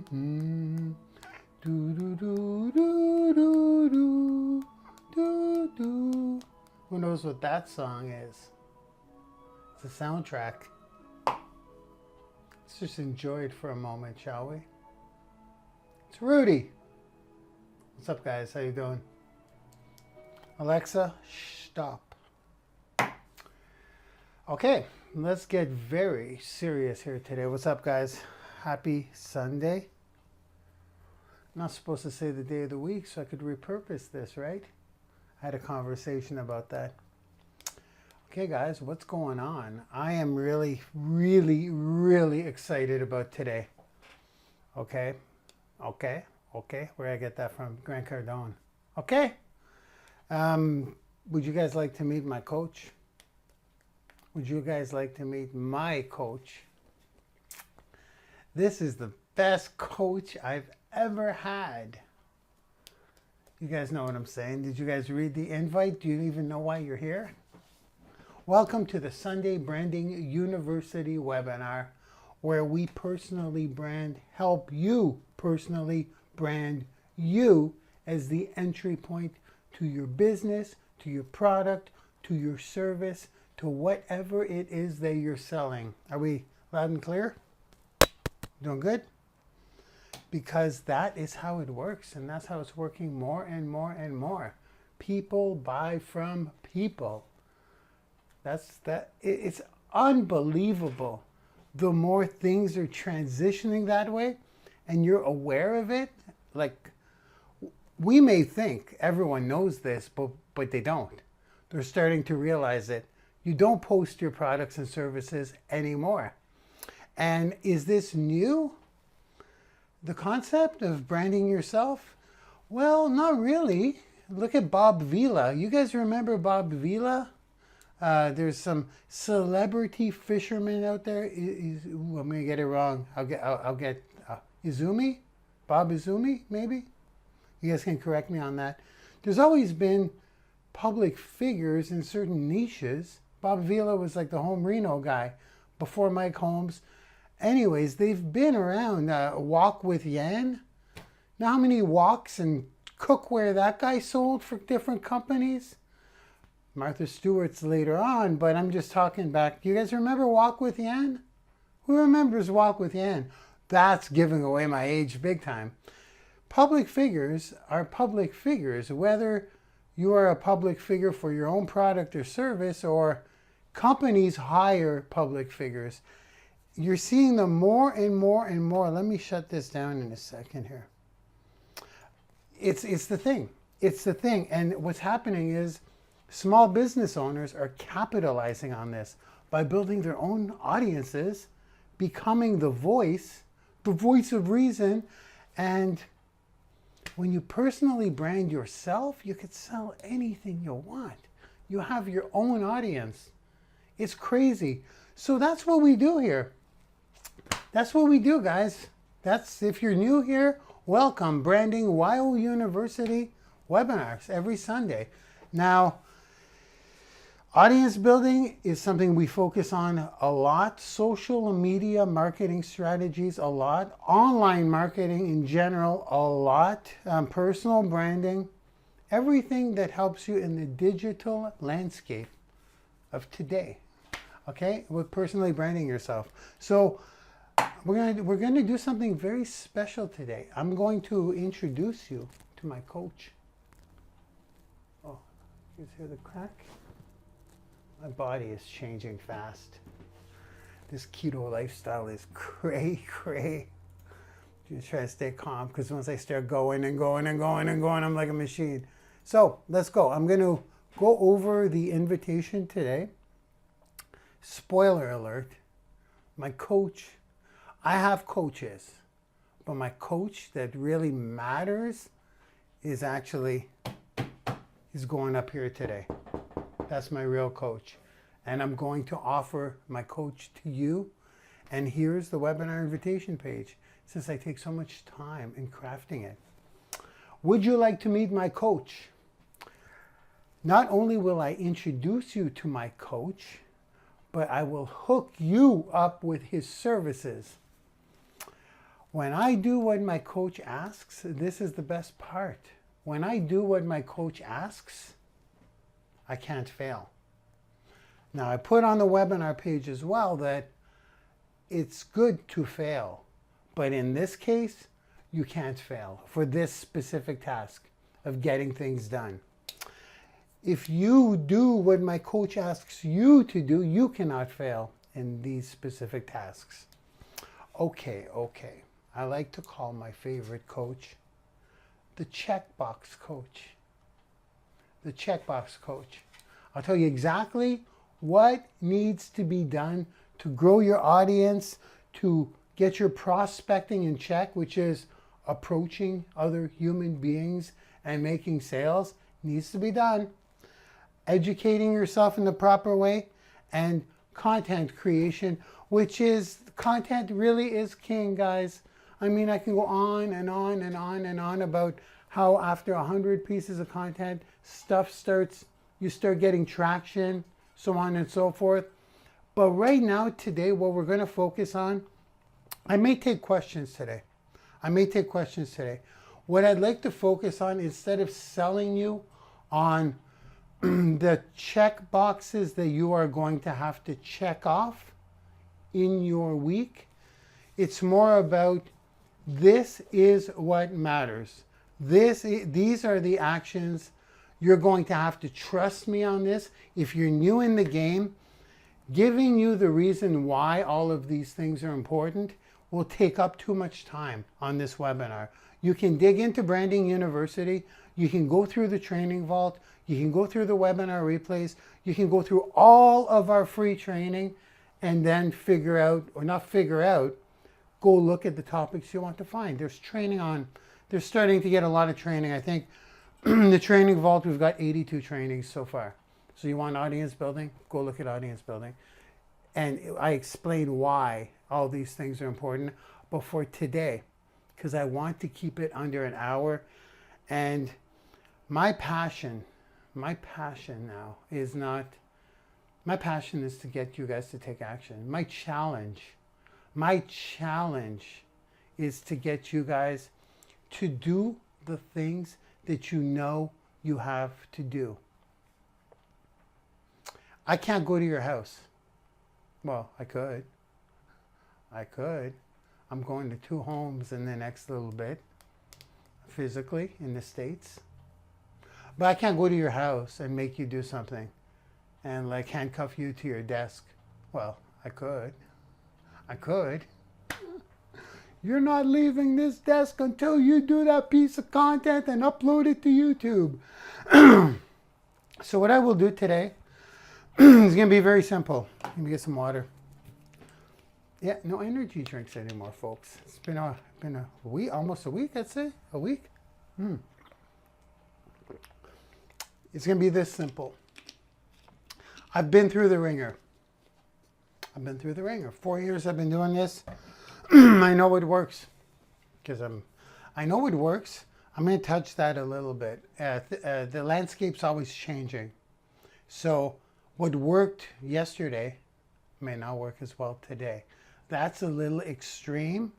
Do do do do do do do do. Who knows what that song is? It's a soundtrack. Let's just enjoy it for a moment, shall we? It's Rudy. What's up, guys? How you doing? Alexa, stop. Okay, let's get very serious here today. What's up, guys? Happy Sunday. I'm not supposed to say the day of the week, so I could repurpose this, right? I had a conversation about that. Okay, guys, what's going on? I am really excited about today. Okay. Where I get that from? Grant Cardone. Okay. Would you guys like to meet my coach? Would you guys like to meet my coach? This is the best coach I've ever had. You guys know what I'm saying. Did you guys read the invite? Do you even know why you're here? Welcome to the Sunday Branding University webinar, where we personally brand, help you personally brand you as the entry point to your business, to your product, to your service, to whatever it is that you're selling. Are we loud and clear? Doing good? Because that is how it works, and that's how it's working more and more and more. People buy from people. It's unbelievable. The more things are transitioning that way and you're aware of it, like we may think everyone knows this, but they don't. They're starting to realize it. You don't post your products and services anymore. And is this new? The concept of branding yourself? Well, not really. Look at Bob Vila. You guys remember Bob Vila? There's some celebrity fisherman out there. I'm gonna get it wrong. I'll get Izumi, Bob Izumi, maybe. You guys can correct me on that. There's always been public figures in certain niches. Bob Vila was like the home reno guy before Mike Holmes. Anyways, they've been around. Walk with Yan. Know how many walks and cookware that guy sold for different companies? Martha Stewart's later on, but I'm just talking back. Do you guys remember Walk with Yan? Who remembers Walk with Yan? That's giving away my age big time. Public figures are public figures, whether you are a public figure for your own product or service, or companies hire public figures. You're seeing them more and more and more. Let me shut this down in a second here. It's the thing. It's the thing. And what's happening is small business owners are capitalizing on this by building their own audiences, becoming the voice of reason. And when you personally brand yourself, you could sell anything you want. You have your own audience. It's crazy. So that's what we do here. That's what we do, guys. If you're new here, welcome. Branding YOUniversity webinars every Sunday. Now, audience building is something we focus on a lot. Social media marketing strategies, a lot. Online marketing in general, a lot. Personal branding. Everything that helps you in the digital landscape of today. Okay? With personally branding yourself. So we're gonna do something very special today. I'm going to introduce you to my coach. Oh, you guys hear the crack? My body is changing fast. This keto lifestyle is cray. Just try to stay calm, because once I start going, I'm like a machine. So let's go. I'm going to go over the invitation today. Spoiler alert, my coach, I have coaches, but my coach that really matters is going up here today. That's my real coach. And I'm going to offer my coach to you. And here's the webinar invitation page, since I take so much time in crafting it. Would you like to meet my coach? Not only will I introduce you to my coach, but I will hook you up with his services. When I do what my coach asks, this is the best part. When I do what my coach asks, I can't fail. Now, I put on the webinar page as well that it's good to fail. But in this case, you can't fail for this specific task of getting things done. If you do what my coach asks you to do, you cannot fail in these specific tasks. Okay. I like to call my favorite coach the Checkbox Coach. The Checkbox Coach. I'll tell you exactly what needs to be done to grow your audience, to get your prospecting in check, which is approaching other human beings and making sales, needs to be done. Educating yourself in the proper way, and content creation, which is, content really is king, guys. I mean, I can go on and on and on and on about how after 100 pieces of content, you start getting traction, so on and so forth. But right now, today, what we're going to focus on, I may take questions today. What I'd like to focus on, instead of selling you on the check boxes that you are going to have to check off in your week, it's more about this is what matters. These are the actions. You're going to have to trust me on this. If you're new in the game, giving you the reason why all of these things are important will take up too much time on this webinar. You can dig into Branding University. You can go through the training vault. You can go through the webinar replays. You can go through all of our free training and then go look at the topics you want to find. They're starting to get a lot of training. I think the training vault, we've got 82 trainings so far. So you want audience building? Go look at audience building. And I explain why all these things are important. But for today, because I want to keep it under an hour, and my passion is to get you guys to take action. My challenge is to get you guys to do the things that you know you have to do. I can't go to your house. Well, I could. I'm going to 2 homes in the next little bit, physically, in the States. But I can't go to your house and make you do something and like handcuff you to your desk. Well, I could. You're not leaving this desk until you do that piece of content and upload it to YouTube. So what I will do today is going to be very simple. Let me get some water. Yeah, no energy drinks anymore, folks. It's been a week, almost a week, I'd say. A week? It's going to be this simple. I've been through the ringer. 4 years I've been doing this. I know it works. I know it works. I'm going to touch that a little bit. The landscape's always changing. So what worked yesterday may not work as well today. That's a little extreme.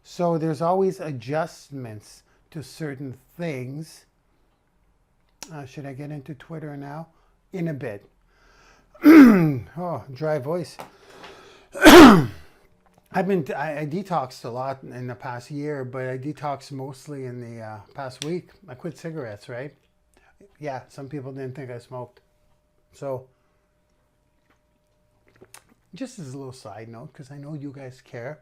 So there's always adjustments to certain things. Should I get into Twitter now? In a bit. Oh, dry voice. I detoxed a lot in the past year, but I detoxed mostly in the past week. I quit cigarettes, right? Yeah, some people didn't think I smoked. So, just as a little side note, because I know you guys care,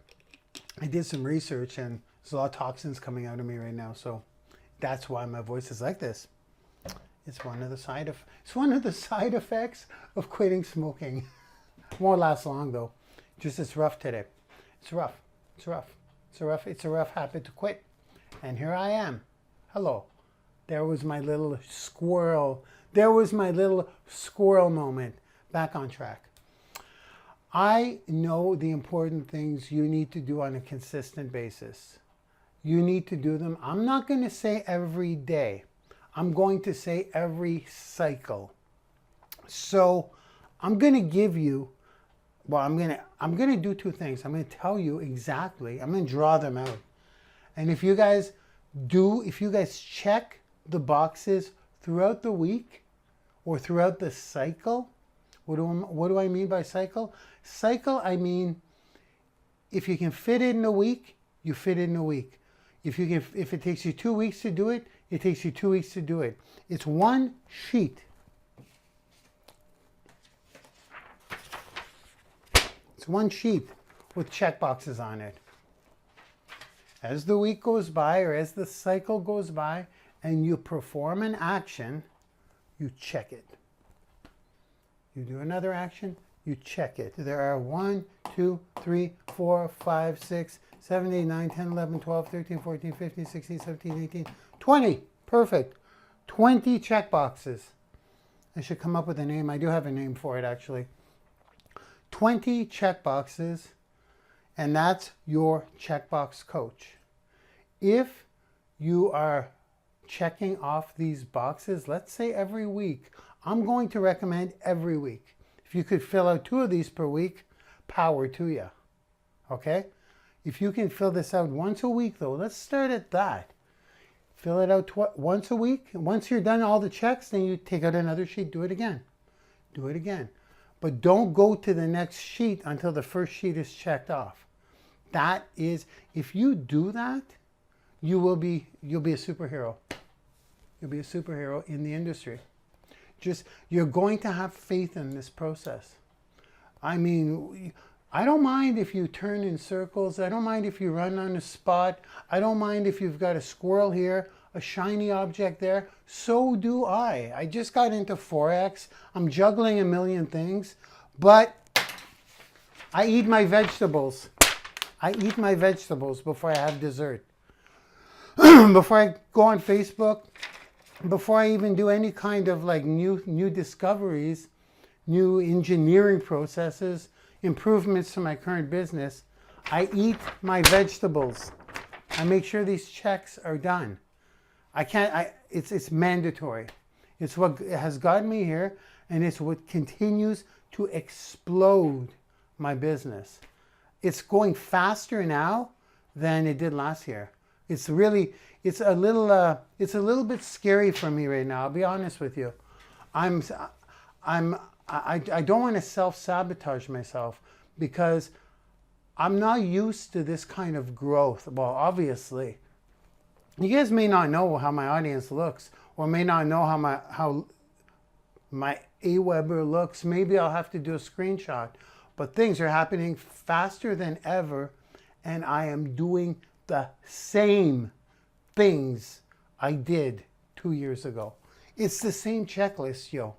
I did some research and there's a lot of toxins coming out of me right now. So that's why my voice is like this. It's one of the side effects of quitting smoking. Won't last long though. Just it's rough today. It's a rough habit to quit. And here I am. Hello. There was my little squirrel moment. Back on track. I know the important things you need to do on a consistent basis. You need to do them. I'm not going to say every day. I'm going to say every cycle. So I'm going to give you, I'm going to do 2 things. I'm going to tell you exactly, I'm going to draw them out. And if you guys check the boxes throughout the week or throughout the cycle, what do I mean by cycle? Cycle, I mean, if you can fit it in a week, you fit it in a week. If it takes you 2 weeks to do it, it takes you 2 weeks to do it. It's one sheet. It's one sheet with check boxes on it. As the week goes by or as the cycle goes by and you perform an action, you check it. You do another action, you check it. There are 1, 2, 3, 4, 5, 6, 7, 8, 9, 10, 11, 12, 13, 14, 15, 16, 17, 18, 20. Perfect. 20 check boxes. I should come up with a name. I do have a name for it, actually. 20 check boxes, and that's your Checkbox Coach. If you are checking off these boxes, let's say every week, I'm going to recommend every week. If you could fill out 2 of these per week, power to you. Okay? If you can fill this out once a week, though, let's start at that. Fill it out once a week. Once you're done all the checks, then you take out another sheet, do it again. Do it again. But don't go to the next sheet until the first sheet is checked off. That is, if you do that, you'll be a superhero. You'll be a superhero in the industry. You're going to have faith in this process. I mean, I don't mind if you turn in circles. I don't mind if you run on a spot. I don't mind if you've got a squirrel here, a shiny object there. So do I. I just got into Forex. I'm juggling a million things, but I eat my vegetables. I eat my vegetables before I have dessert. Before I go on Facebook, before I even do any kind of like new discoveries, new engineering processes, improvements to my current business, I eat my vegetables. I make sure these checks are done. It's mandatory. It's what has gotten me here, and it's what continues to explode my business. It's going faster now than it did last year. It's a little bit scary for me right now. I'll be honest with you. I don't want to self-sabotage myself because I'm not used to this kind of growth. Well, obviously, you guys may not know how my audience looks, or may not know how my AWeber looks. Maybe I'll have to do a screenshot. But things are happening faster than ever, and I am doing the same things I did 2 years ago. It's the same checklist, yo.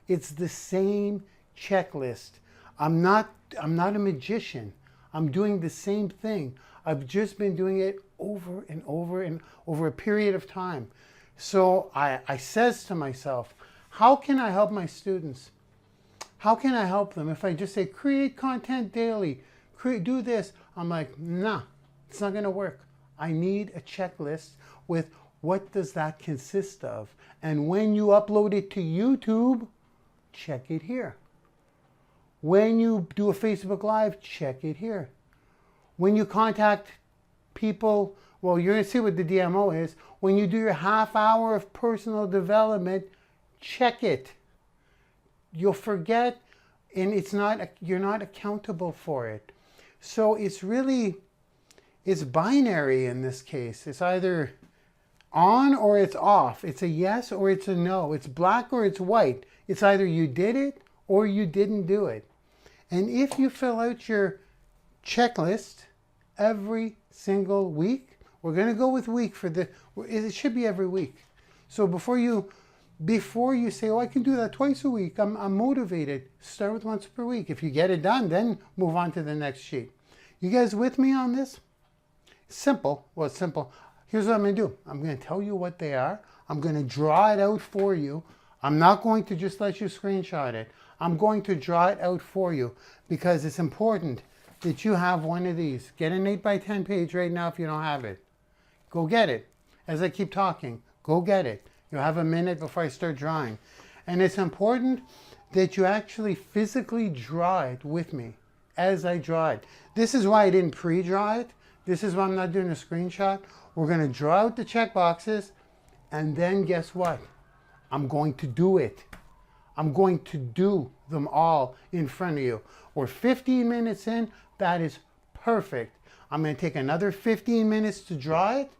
It's the same checklist. I'm not a magician. I'm doing the same thing. I've just been doing it over and over and over a period of time. So I says to myself, how can I help my students? How can I help them? If I just say, create content daily, do this, I'm like, nah, it's not going to work. I need a checklist with what does that consist of? And when you upload it to YouTube, check it here. When you do a Facebook Live, check it here. When you contact people, well, you're going to see what the DMO is. When you do your half hour of personal development, check it. You'll forget, and you're not accountable for it. So it's binary in this case. It's either on or it's off. It's a yes or it's a no. It's black or it's white. It's either you did it or you didn't do it. And if you fill out your checklist every single week, we're going to go with week it should be every week. So before you say, oh, I can do that twice a week, I'm motivated, start with once per week. If you get it done, then move on to the next sheet. You guys with me on this? Simple. Well, it's simple. Here's what I'm going to do. I'm going to tell you what they are. I'm going to draw it out for you. I'm not going to just let you screenshot it. I'm going to draw it out for you because it's important that you have one of these. Get an 8x10 page right now if you don't have it. Go get it. As I keep talking, go get it. You'll have a minute before I start drawing. And it's important that you actually physically draw it with me as I draw it. This is why I didn't pre-draw it, This is why I'm not doing a screenshot. We're going to draw out the check boxes, and then guess what? I'm going to do it. I'm going to do them all in front of you. We're 15 minutes in. That is perfect. I'm going to take another 15 minutes to draw it,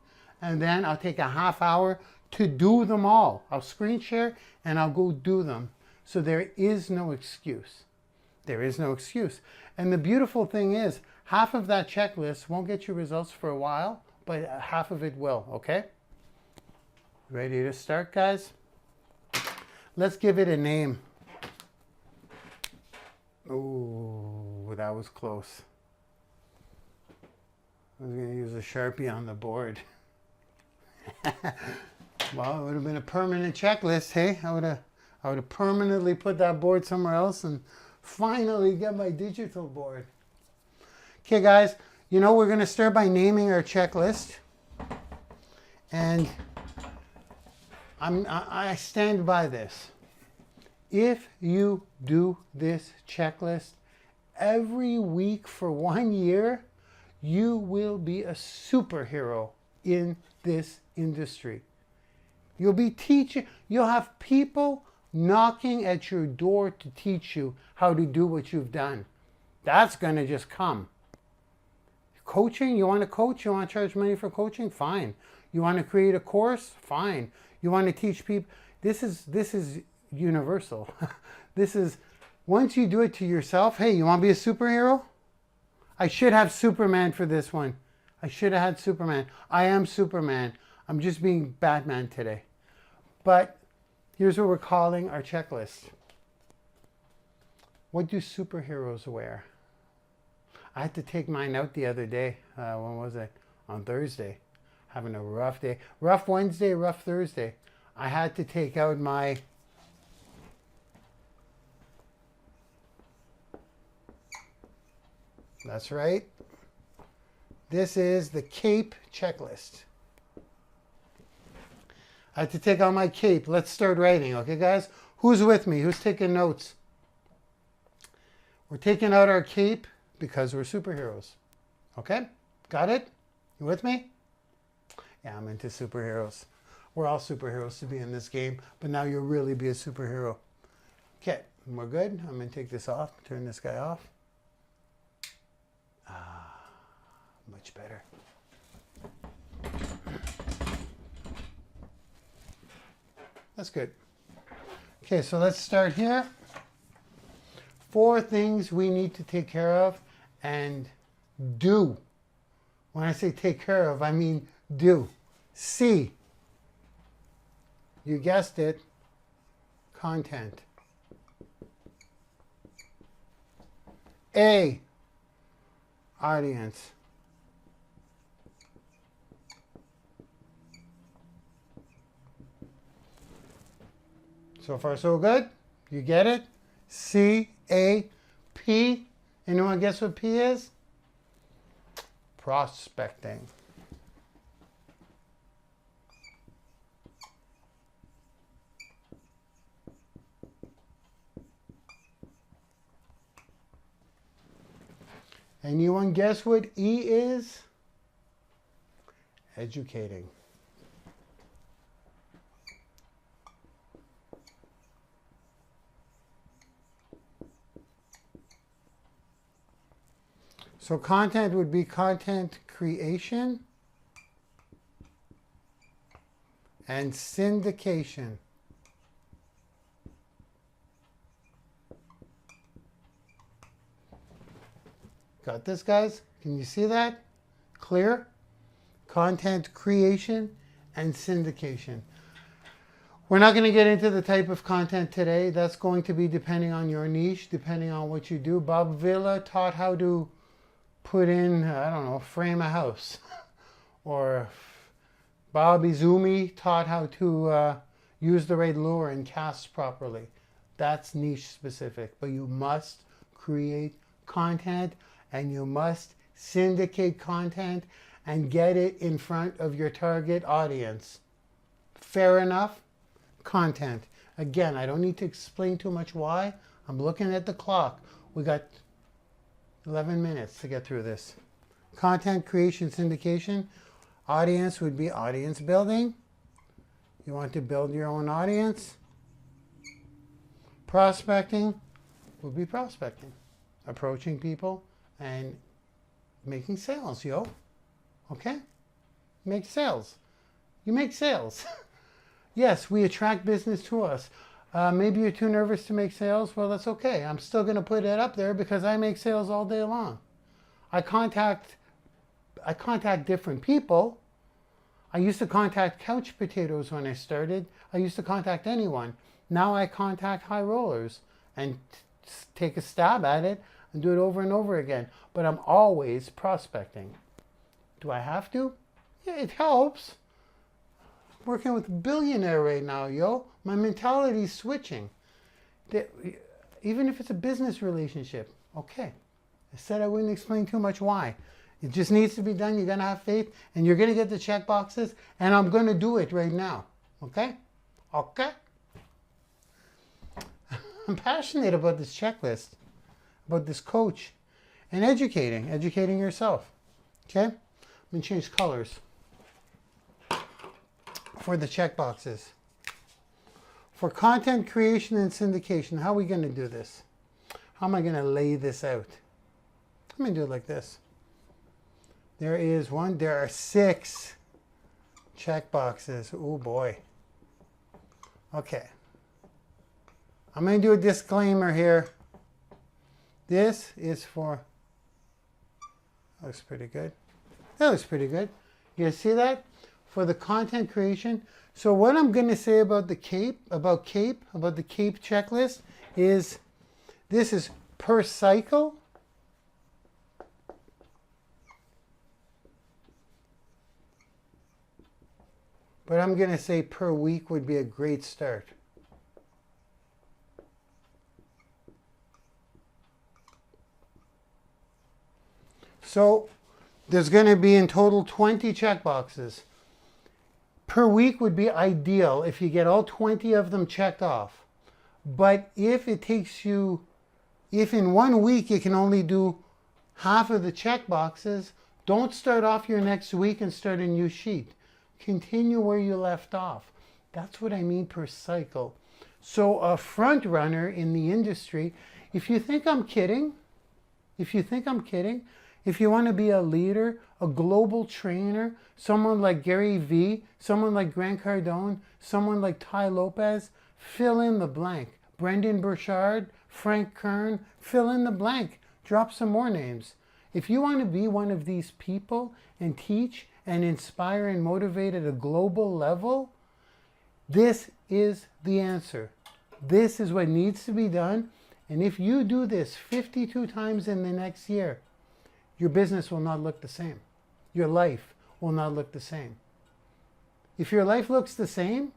and then I'll take a half hour to do them all. I'll screen share and I'll go do them. So there is no excuse. There is no excuse. And the beautiful thing is, half of that checklist won't get you results for a while, but half of it will, okay? Ready to start, guys? Let's give it a name. Oh, that was close. I was going to use a Sharpie on the board. Well, it would have been a permanent checklist, hey? I would have permanently put that board somewhere else and finally get my digital board. Okay, guys, you know, we're going to start by naming our checklist. And I stand by this. If you do this checklist every week for 1 year, you will be a superhero in this industry. You'll be teaching, you'll have people knocking at your door to teach you how to do what you've done. That's going to just come. Coaching, you want to coach? You want to charge money for coaching? Fine. You want to create a course? Fine. You want to teach people? This is universal. This is, once you do it to yourself, hey, you want to be a superhero? I should have Superman for this one. I should have had Superman. I am Superman. I'm just being Batman today. But here's what we're calling our checklist. What do superheroes wear? I had to take mine out the other day. When was it? On Thursday. Having a rough day. Rough Wednesday, rough Thursday. I had to take out my... That's right. This is the CAPE checklist. I had to take out my CAPE. Let's start writing, okay, guys? Who's with me? Who's taking notes? We're taking out our CAPE because we're superheroes. Okay? Got it? You with me? Yeah, I'm into superheroes. We're all superheroes to be in this game, but now you'll really be a superhero. Okay, we're good. I'm going to take this off, turn this guy off. Much better. That's good. Okay, so let's start here. 4 things we need to take care of and do. When I say take care of, I mean do. C. You guessed it. Content. A. Audience. So far, so good. You get it? C-A-P. Anyone guess what P is? Prospecting. Anyone guess what E is? Educating. So content would be content creation and syndication. Got this, guys? Can you see that? Clear? Content creation and syndication. We're not going to get into the type of content today. That's going to be depending on your niche, depending on what you do. Bob Villa taught how to put in, I don't know, frame a house. Or Bob Izumi taught how to use the right lure and cast properly. That's niche specific. But you must create content and you must syndicate content and get it in front of your target audience. Fair enough? Content. Again, I don't need to explain too much why. I'm looking at the clock. We got 11 minutes to get through this. Content creation, syndication. Audience would be audience building. You want to build your own audience. Prospecting would be prospecting. Approaching people and making sales, yo. Okay? Make sales. You make sales. Yes, we attract business to us. Maybe you're too nervous to make sales. Well, that's okay. I'm still going to put it up there because I make sales all day long. I contact different people. I used to contact couch potatoes when I started. I used to contact anyone. Now I contact high rollers and take a stab at it and do it over and over again. But I'm always prospecting. Do I have to? Yeah, it helps. Working with a billionaire right now, yo. My mentality's switching. Even if it's a business relationship, okay. I said I wouldn't explain too much why. It just needs to be done. You're going to have faith, and you're going to get the check boxes, and I'm going to do it right now. Okay? Okay? I'm passionate about this checklist, about this coach, and educating yourself. Okay? I'm going to change colors for the check boxes. For content creation and syndication, how are we going to do this? How am I going to lay this out? I'm going to do it like this. There are 6 check boxes. Oh boy. Okay. I'm going to do a disclaimer here. This is for, that looks pretty good. That looks pretty good. You guys see that? For the content creation. So what I'm going to say about the CAPE checklist is this is per cycle. But I'm going to say per week would be a great start. So there's going to be in total 20 checkboxes. Per week would be ideal if you get all 20 of them checked off. But if in 1 week you can only do half of the checkboxes, don't start off your next week and start a new sheet. Continue where you left off. That's what I mean per cycle. So a front runner in the industry, if you think I'm kidding, if you want to be a leader, a global trainer, someone like Gary Vee, someone like Grant Cardone, someone like Ty Lopez, fill in the blank. Brendan Burchard, Frank Kern, fill in the blank. Drop some more names. If you want to be one of these people and teach and inspire and motivate at a global level, this is the answer. This is what needs to be done. And if you do this 52 times in the next year, your business will not look the same. Your life will not look the same. If your life looks the same,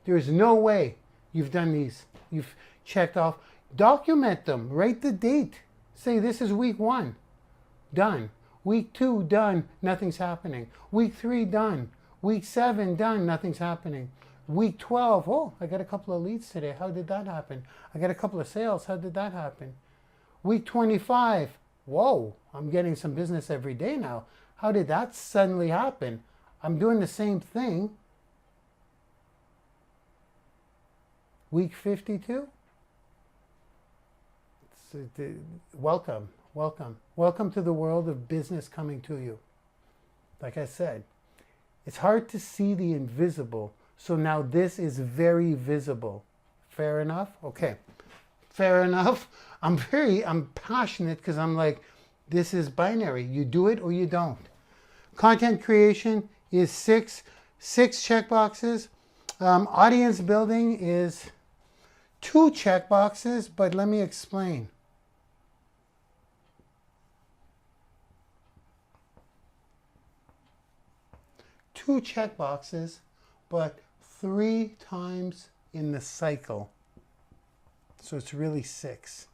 there is no way you've done these. You've checked off. Document them. Write the date. Say this is week 1. Done. Week 2, done. Nothing's happening. Week 3, done. Week 7, done. Nothing's happening. Week 12, oh, I got a couple of leads today. How did that happen? I got a couple of sales. How did that happen? Week 25, whoa, I'm getting some business every day now. How did that suddenly happen? I'm doing the same thing. Week 52, welcome, welcome. Welcome to the world of business coming to you. Like I said, it's hard to see the invisible. So now this is very visible. Fair enough? Okay. Fair enough. I'm passionate because I'm like, this is binary. You do it or you don't. Content creation is six checkboxes. Audience building is 2 checkboxes, but let me explain. Two checkboxes, but 3 times in the cycle. So it's really 6.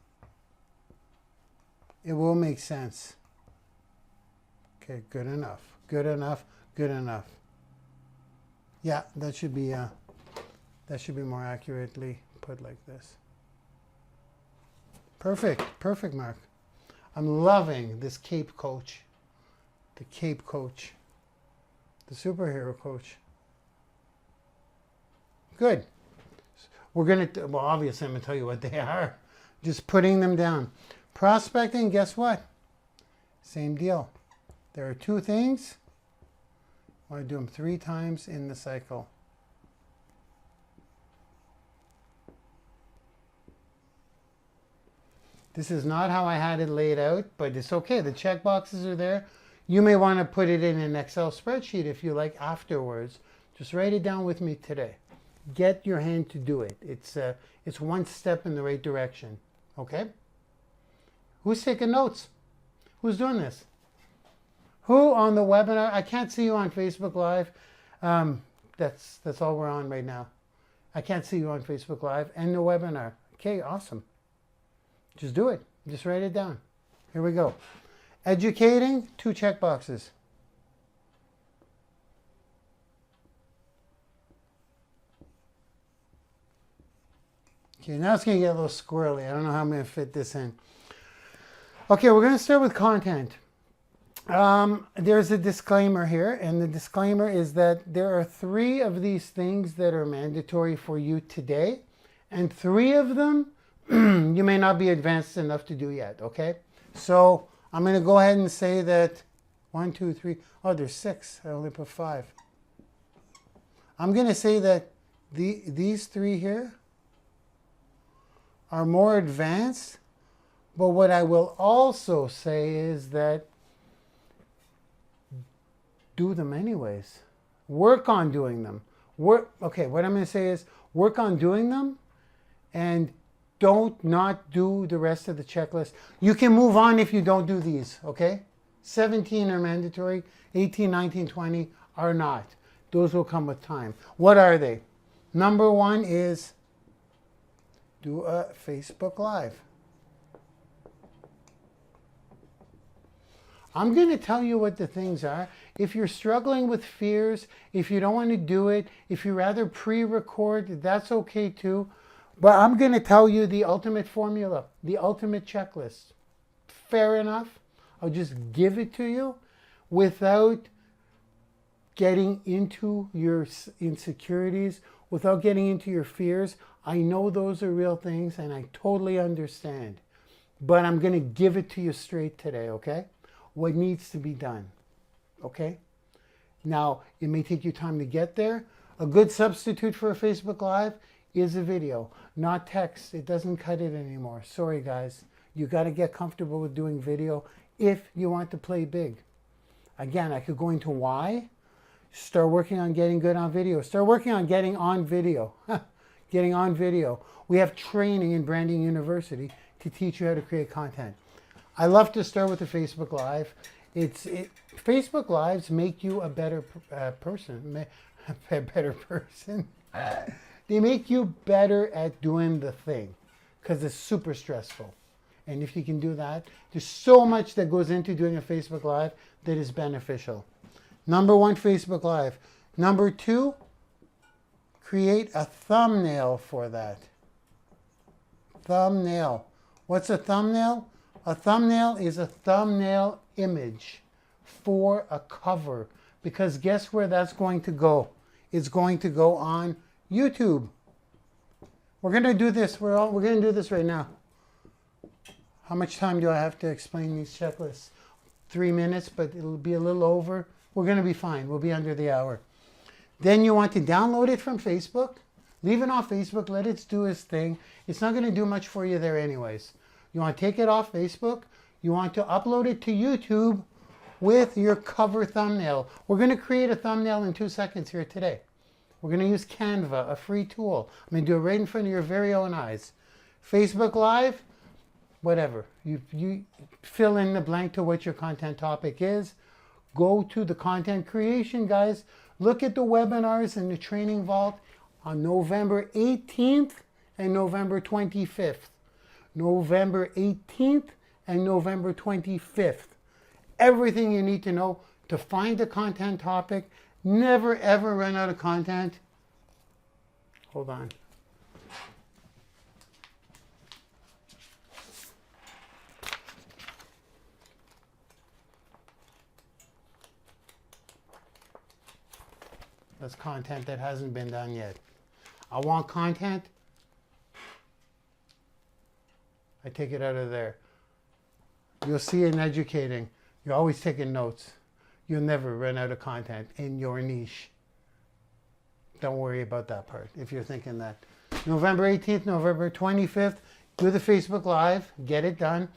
It will make sense. Okay, good enough. Good enough. Good enough. Yeah, that should be more accurately put like this. Perfect. Perfect, Marc. I'm loving this CAPE coach. the cape coach, the superhero coach. Good. We're going to, well, obviously I'm going to tell you what they are. Just putting them down. Prospecting, guess what? Same deal. There are two things. I want to do them 3 times in the cycle. This is not how I had it laid out, but it's okay. The check boxes are there. You may want to put it in an Excel spreadsheet if you like afterwards. Just write it down with me today. Get your hand to do it. It's one step in the right direction. Okay? Who's taking notes? Who's doing this? Who on the webinar? I can't see you on Facebook Live. That's all we're on right now. I can't see you on Facebook Live and the webinar. Okay, awesome. Just do it. Just write it down. Here we go. Educating, 2 check boxes. Okay, now it's going to get a little squirrely. I don't know how I'm going to fit this in. Okay, we're going to start with content. There's a disclaimer here, and the disclaimer is that there are 3 of these things that are mandatory for you today, and 3 of them you may not be advanced enough to do yet, okay? So I'm going to go ahead and say that 1, 2, 3, oh, there's 6. I only put 5. I'm going to say that these 3 here are more advanced, but what I will also say is that do them anyways. Work on doing them. Okay, what I'm going to say is work on doing them and don't not do the rest of the checklist. You can move on if you don't do these, okay? 17 are mandatory, 18, 19, 20 are not. Those will come with time. What are they? Number 1 is do a Facebook Live. I'm going to tell you what the things are. If you're struggling with fears, if you don't want to do it, if you rather pre-record, that's okay too. But I'm going to tell you the ultimate formula, the ultimate checklist. Fair enough. I'll just give it to you without getting into your insecurities, without getting into your fears. I know those are real things and I totally understand. But I'm going to give it to you straight today, okay? What needs to be done, okay? Now, it may take you time to get there. A good substitute for a Facebook Live is a video, not text. It doesn't cut it anymore. Sorry, guys. You got to get comfortable with doing video if you want to play big. Again, I could go into why. Start working on getting good on video. Start working on getting on video. Getting on video. We have training in Branding University to teach you how to create content. I love to start with the Facebook Live. Facebook Lives make you a better person. A better person. They make you better at doing the thing because it's super stressful. And if you can do that, there's so much that goes into doing a Facebook Live that is beneficial. Number 1, Facebook Live. Number 2, create a thumbnail for that. Thumbnail. What's a thumbnail? A thumbnail is a thumbnail image for a cover. Because guess where that's going to go? It's going to go on YouTube. We're going to do this. We're going to do this right now. How much time do I have to explain these checklists? 3 minutes, but it'll be a little over. We're going to be fine. We'll be under the hour. Then you want to download it from Facebook. Leave it off Facebook. Let it do its thing. It's not going to do much for you there anyways. You want to take it off Facebook. You want to upload it to YouTube with your cover thumbnail. We're going to create a thumbnail in 2 seconds here today. We're going to use Canva, a free tool. I'm going to do it right in front of your very own eyes. Facebook Live, whatever. You fill in the blank to what your content topic is. Go to the content creation, guys. Look at the webinars in the Training Vault on November 18th and November 25th. November 18th and November 25th. Everything you need to know to find a content topic. Never ever run out of content. Hold on. That's content that hasn't been done yet. I want content. I take it out of there. You'll see in educating, you're always taking notes. You'll never run out of content in your niche. Don't worry about that part if you're thinking that. November 18th, November 25th, do the Facebook Live. Get it done.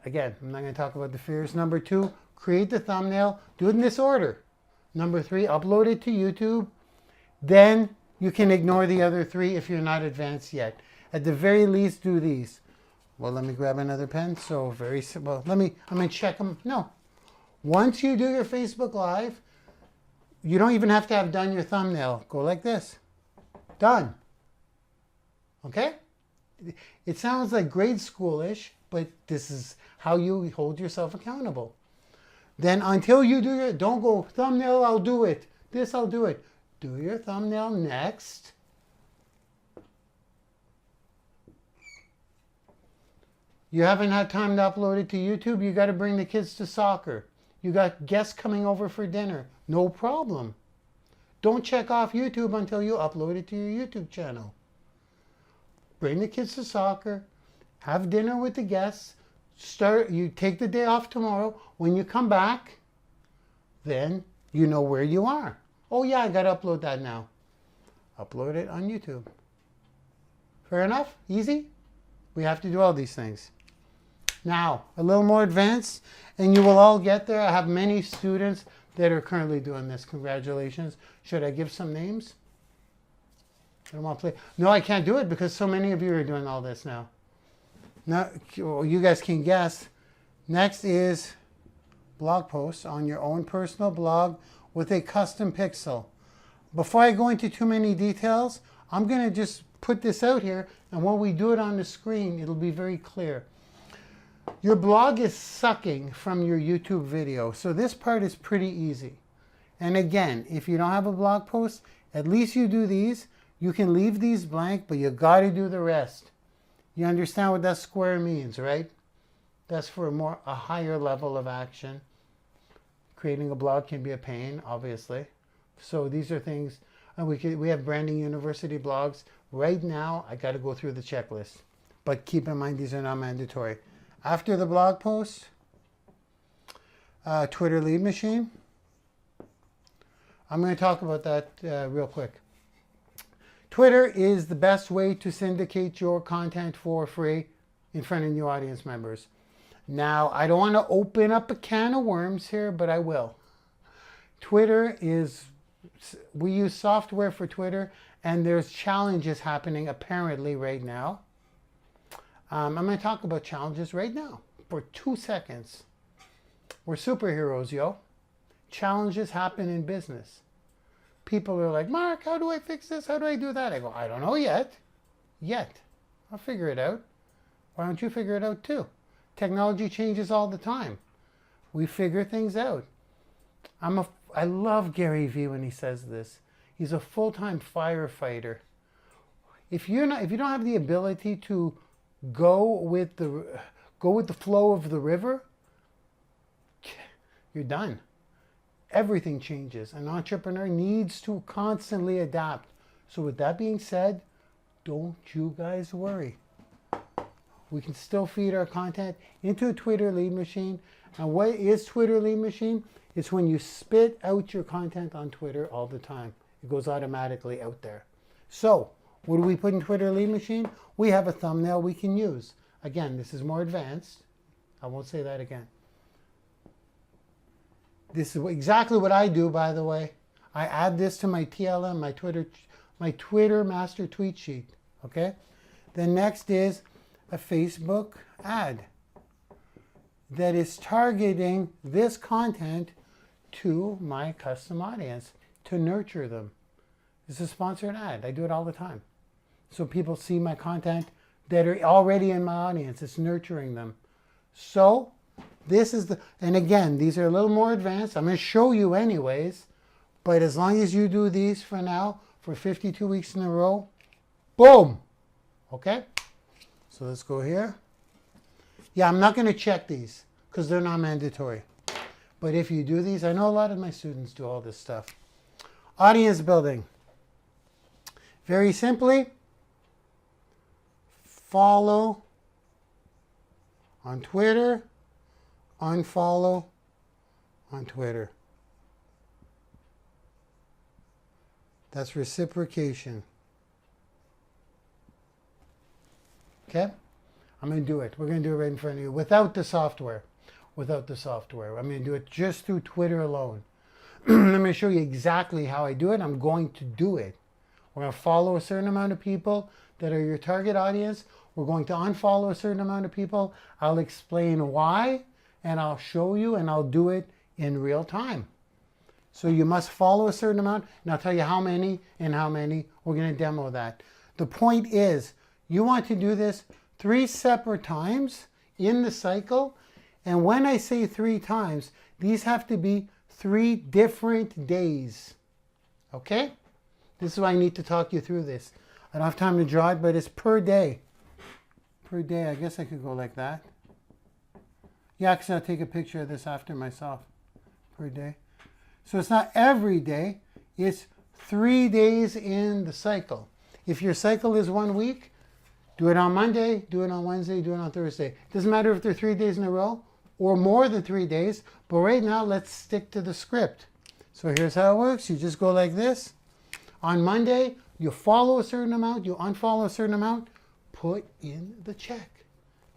Again, I'm not going to talk about the fears. Number 2, create the thumbnail. Do it in this order. Number 3, upload it to YouTube. Then you can ignore the other 3 if you're not advanced yet. At the very least, do these. Well, let me grab another pen. So very simple. I'm going to check them. No. Once you do your Facebook Live, you don't even have to have done your thumbnail. Go like this. Done. Okay? It sounds like grade schoolish, but this is how you hold yourself accountable. Then until you do your, don't go, thumbnail, I'll do it. This, I'll do it. Do your thumbnail next. You haven't had time to upload it to YouTube. You got to bring the kids to soccer. You got guests coming over for dinner. No problem. Don't check off YouTube until you upload it to your YouTube channel. Bring the kids to soccer. Have dinner with the guests. You take the day off tomorrow. When you come back, then you know where you are. Oh yeah, I got to upload that now. Upload it on YouTube. Fair enough? Easy? We have to do all these things. Now, a little more advanced, and you will all get there. I have many students that are currently doing this. Congratulations. Should I give some names? I don't want to play. No, I can't do it because so many of you are doing all this now. Now, you guys can guess. Next is blog posts on your own personal blog with a custom pixel. Before I go into too many details, I'm going to just put this out here, and when we do it on the screen, it'll be very clear. Your blog is sucking from your YouTube video, so this part is pretty easy. And again, if you don't have a blog post, at least you do these. You can leave these blank, but you got to do the rest. You understand what that square means, right? That's for a higher level of action. Creating a blog can be a pain, obviously. So these are things, and we have Branding YOUniversity blogs. Right now, I got to go through the checklist. But keep in mind, these are not mandatory. After the blog post, Twitter lead machine. I'm going to talk about that real quick. Twitter is the best way to syndicate your content for free in front of new audience members. Now, I don't want to open up a can of worms here, but I will. Twitter is, we use software for Twitter, and there's challenges happening apparently right now. I'm going to talk about challenges right now for 2 seconds. We're superheroes, yo. Challenges happen in business. People are like, Mark, how do I fix this? How do I do that? I go, I don't know yet. I'll figure it out. Why don't you figure it out too? Technology changes all the time. We figure things out. I love Gary Vee when he says this. He's a full-time firefighter. If you don't have the ability to go with the flow of the river, you're done. Everything changes. An entrepreneur needs to constantly adapt. So with that being said, don't you guys worry. We can still feed our content into a Twitter lead machine. And what is Twitter lead machine? It's when you spit out your content on Twitter all the time. It goes automatically out there. So what do we put in Twitter lead machine? We have a thumbnail we can use. Again, this is more advanced. I won't say that again. This is exactly what I do, by the way. I add this to my TLM, my Twitter master tweet sheet. Okay? Then next is a Facebook ad that is targeting this content to my custom audience to nurture them. It's a sponsored ad. I do it all the time. So people see my content that are already in my audience. It's nurturing them. So this is and again, these are a little more advanced. I'm going to show you anyways, but as long as you do these for now, for 52 weeks in a row, boom. Okay? So let's go here. Yeah, I'm not going to check these because they're not mandatory. But if you do these, I know a lot of my students do all this stuff. Audience building. Very simply, follow on Twitter, unfollow on Twitter. That's reciprocation. Okay? I'm going to do it. We're going to do it right in front of you without the software. Without the software. I'm going to do it just through Twitter alone. Let me show you exactly how I do it. I'm going to do it. We're going to follow a certain amount of people that are your target audience. We're going to unfollow a certain amount of people. I'll explain why, and I'll show you, and I'll do it in real time. So you must follow a certain amount, and I'll tell you how many and how many. We're going to demo that. The point is, you want to do this 3 separate times in the cycle. And when I say 3 times, these have to be 3 different days. Okay? This is why I need to talk you through this. I don't have time to draw it, but it's per day. Per day, I guess I could go like that. Yeah, because I'll take a picture of this after myself. Per day. So it's not every day. It's 3 days in the cycle. If your cycle is 1 week, do it on Monday, do it on Wednesday, do it on Thursday. It doesn't matter if they're 3 days in a row or more than 3 days, but right now let's stick to the script. So here's how it works. You just go like this. On Monday, you follow a certain amount, you unfollow a certain amount, put in the check.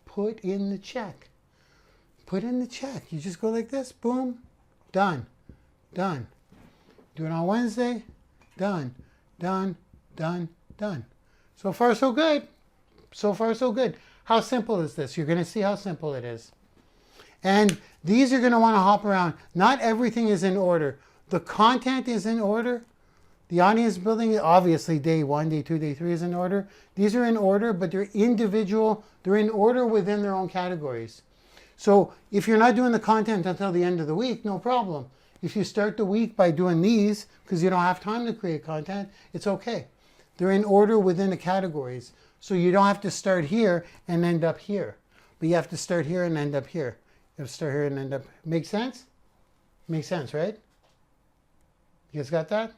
Put in the check. Put in the check. You just go like this, boom, done, done. Do it on Wednesday, done, done, done, done. So far, so good. So far, so good. How simple is this? You're going to see how simple it is. And these are going to want to hop around. Not everything is in order. The content is in order. The audience building, obviously, day 1, day 2, day 3 is in order. These are in order, but they're individual. They're in order within their own categories. So if you're not doing the content until the end of the week, no problem. If you start the week by doing these, because you don't have time to create content, it's okay. They're in order within the categories. So you don't have to start here and end up here. But you have to start here and end up here. You have to start here and end up. Make sense? Makes sense, right? You guys got that?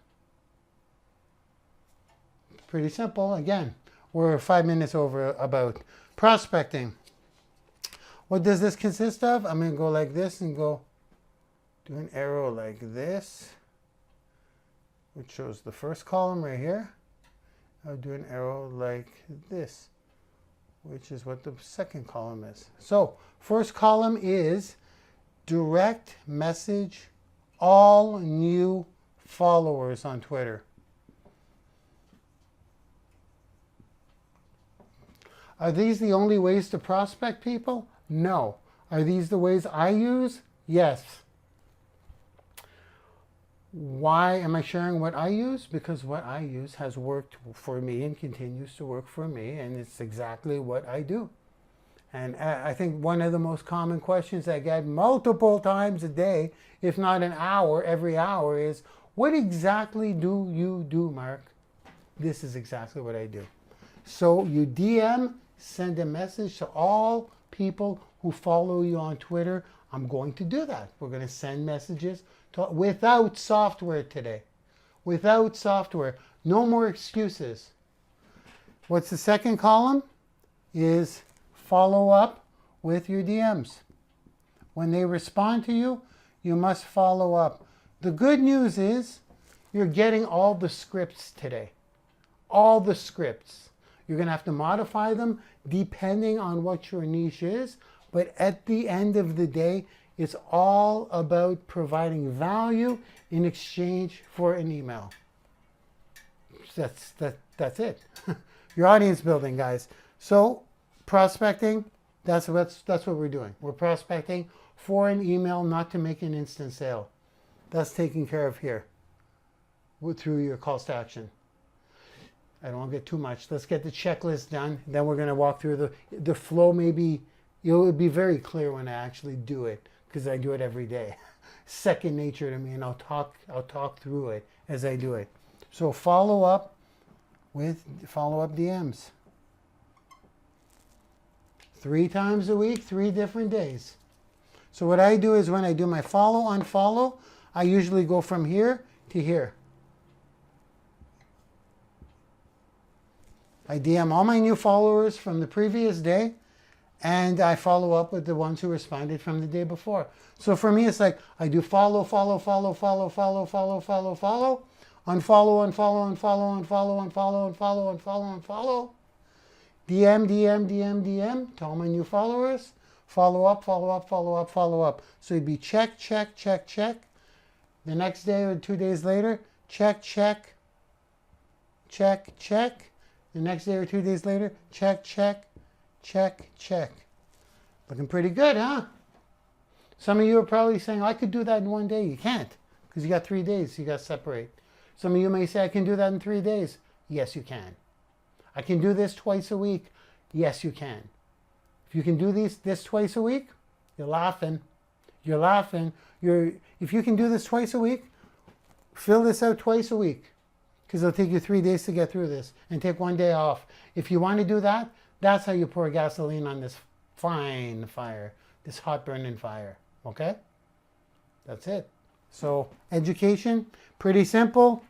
Pretty simple. Again, we're 5 minutes over about prospecting. What does this consist of? I'm going to go like this and go do an arrow like this, which shows the first column right here. I'll do an arrow like this, which is what the second column is. So first column is direct message all new followers on Twitter. Are these the only ways to prospect people? No. Are these the ways I use? Yes. Why am I sharing what I use? Because what I use has worked for me and continues to work for me, and it's exactly what I do. And I think one of the most common questions I get multiple times a day, if not an hour, every hour, is, what exactly do you do, Mark? This is exactly what I do. So you DM, send a message to all people who follow you on Twitter. I'm going to do that. We're going to send messages without software today. Without software. No more excuses. What's the second column? Is follow up with your DMs. When they respond to you, you must follow up. The good news is you're getting all the scripts today. All the scripts. You're going to have to modify them depending on what your niche is. But at the end of the day, it's all about providing value in exchange for an email. That's it. Your audience building, guys. So prospecting, that's what we're doing. We're prospecting for an email, not to make an instant sale. That's taken care of here through your calls to action. I don't want to get too much. Let's get the checklist done. Then we're going to walk through the flow. Maybe it will be very clear when I actually do it, because I do it every day. Second nature to me, and I'll talk through it as I do it. So follow up DMs. 3 times a week, 3 different days. So what I do is when I do my follow, unfollow, I usually go from here to here. I DM all my new followers from the previous day, and I follow up with the ones who responded from the day before. So for me, it's like I do follow, follow, follow, follow, follow, follow, follow, follow, unfollow, unfollow, unfollow, unfollow, unfollow, unfollow, unfollow, unfollow, DM, DM, DM, DM to all my new followers, follow up, follow up, follow up, follow up. So it'd be check, check, check, check. The next day or 2 days later, check, check, check, check. The next day or 2 days later, check, check, check, check. Looking pretty good, huh? Some of you are probably saying, I could do that in 1 day. You can't, because you got 3 days. You got to separate. Some of you may say, I can do that in 3 days. Yes, you can. I can do this twice a week. Yes, you can. If you can do this twice a week, you're laughing. You're laughing. If you can do this twice a week, fill this out twice a week, because it'll take you 3 days to get through this, and take 1 day off. If you want to do that, that's how you pour gasoline on this fine fire, this hot burning fire. Okay? That's it. So education, pretty simple.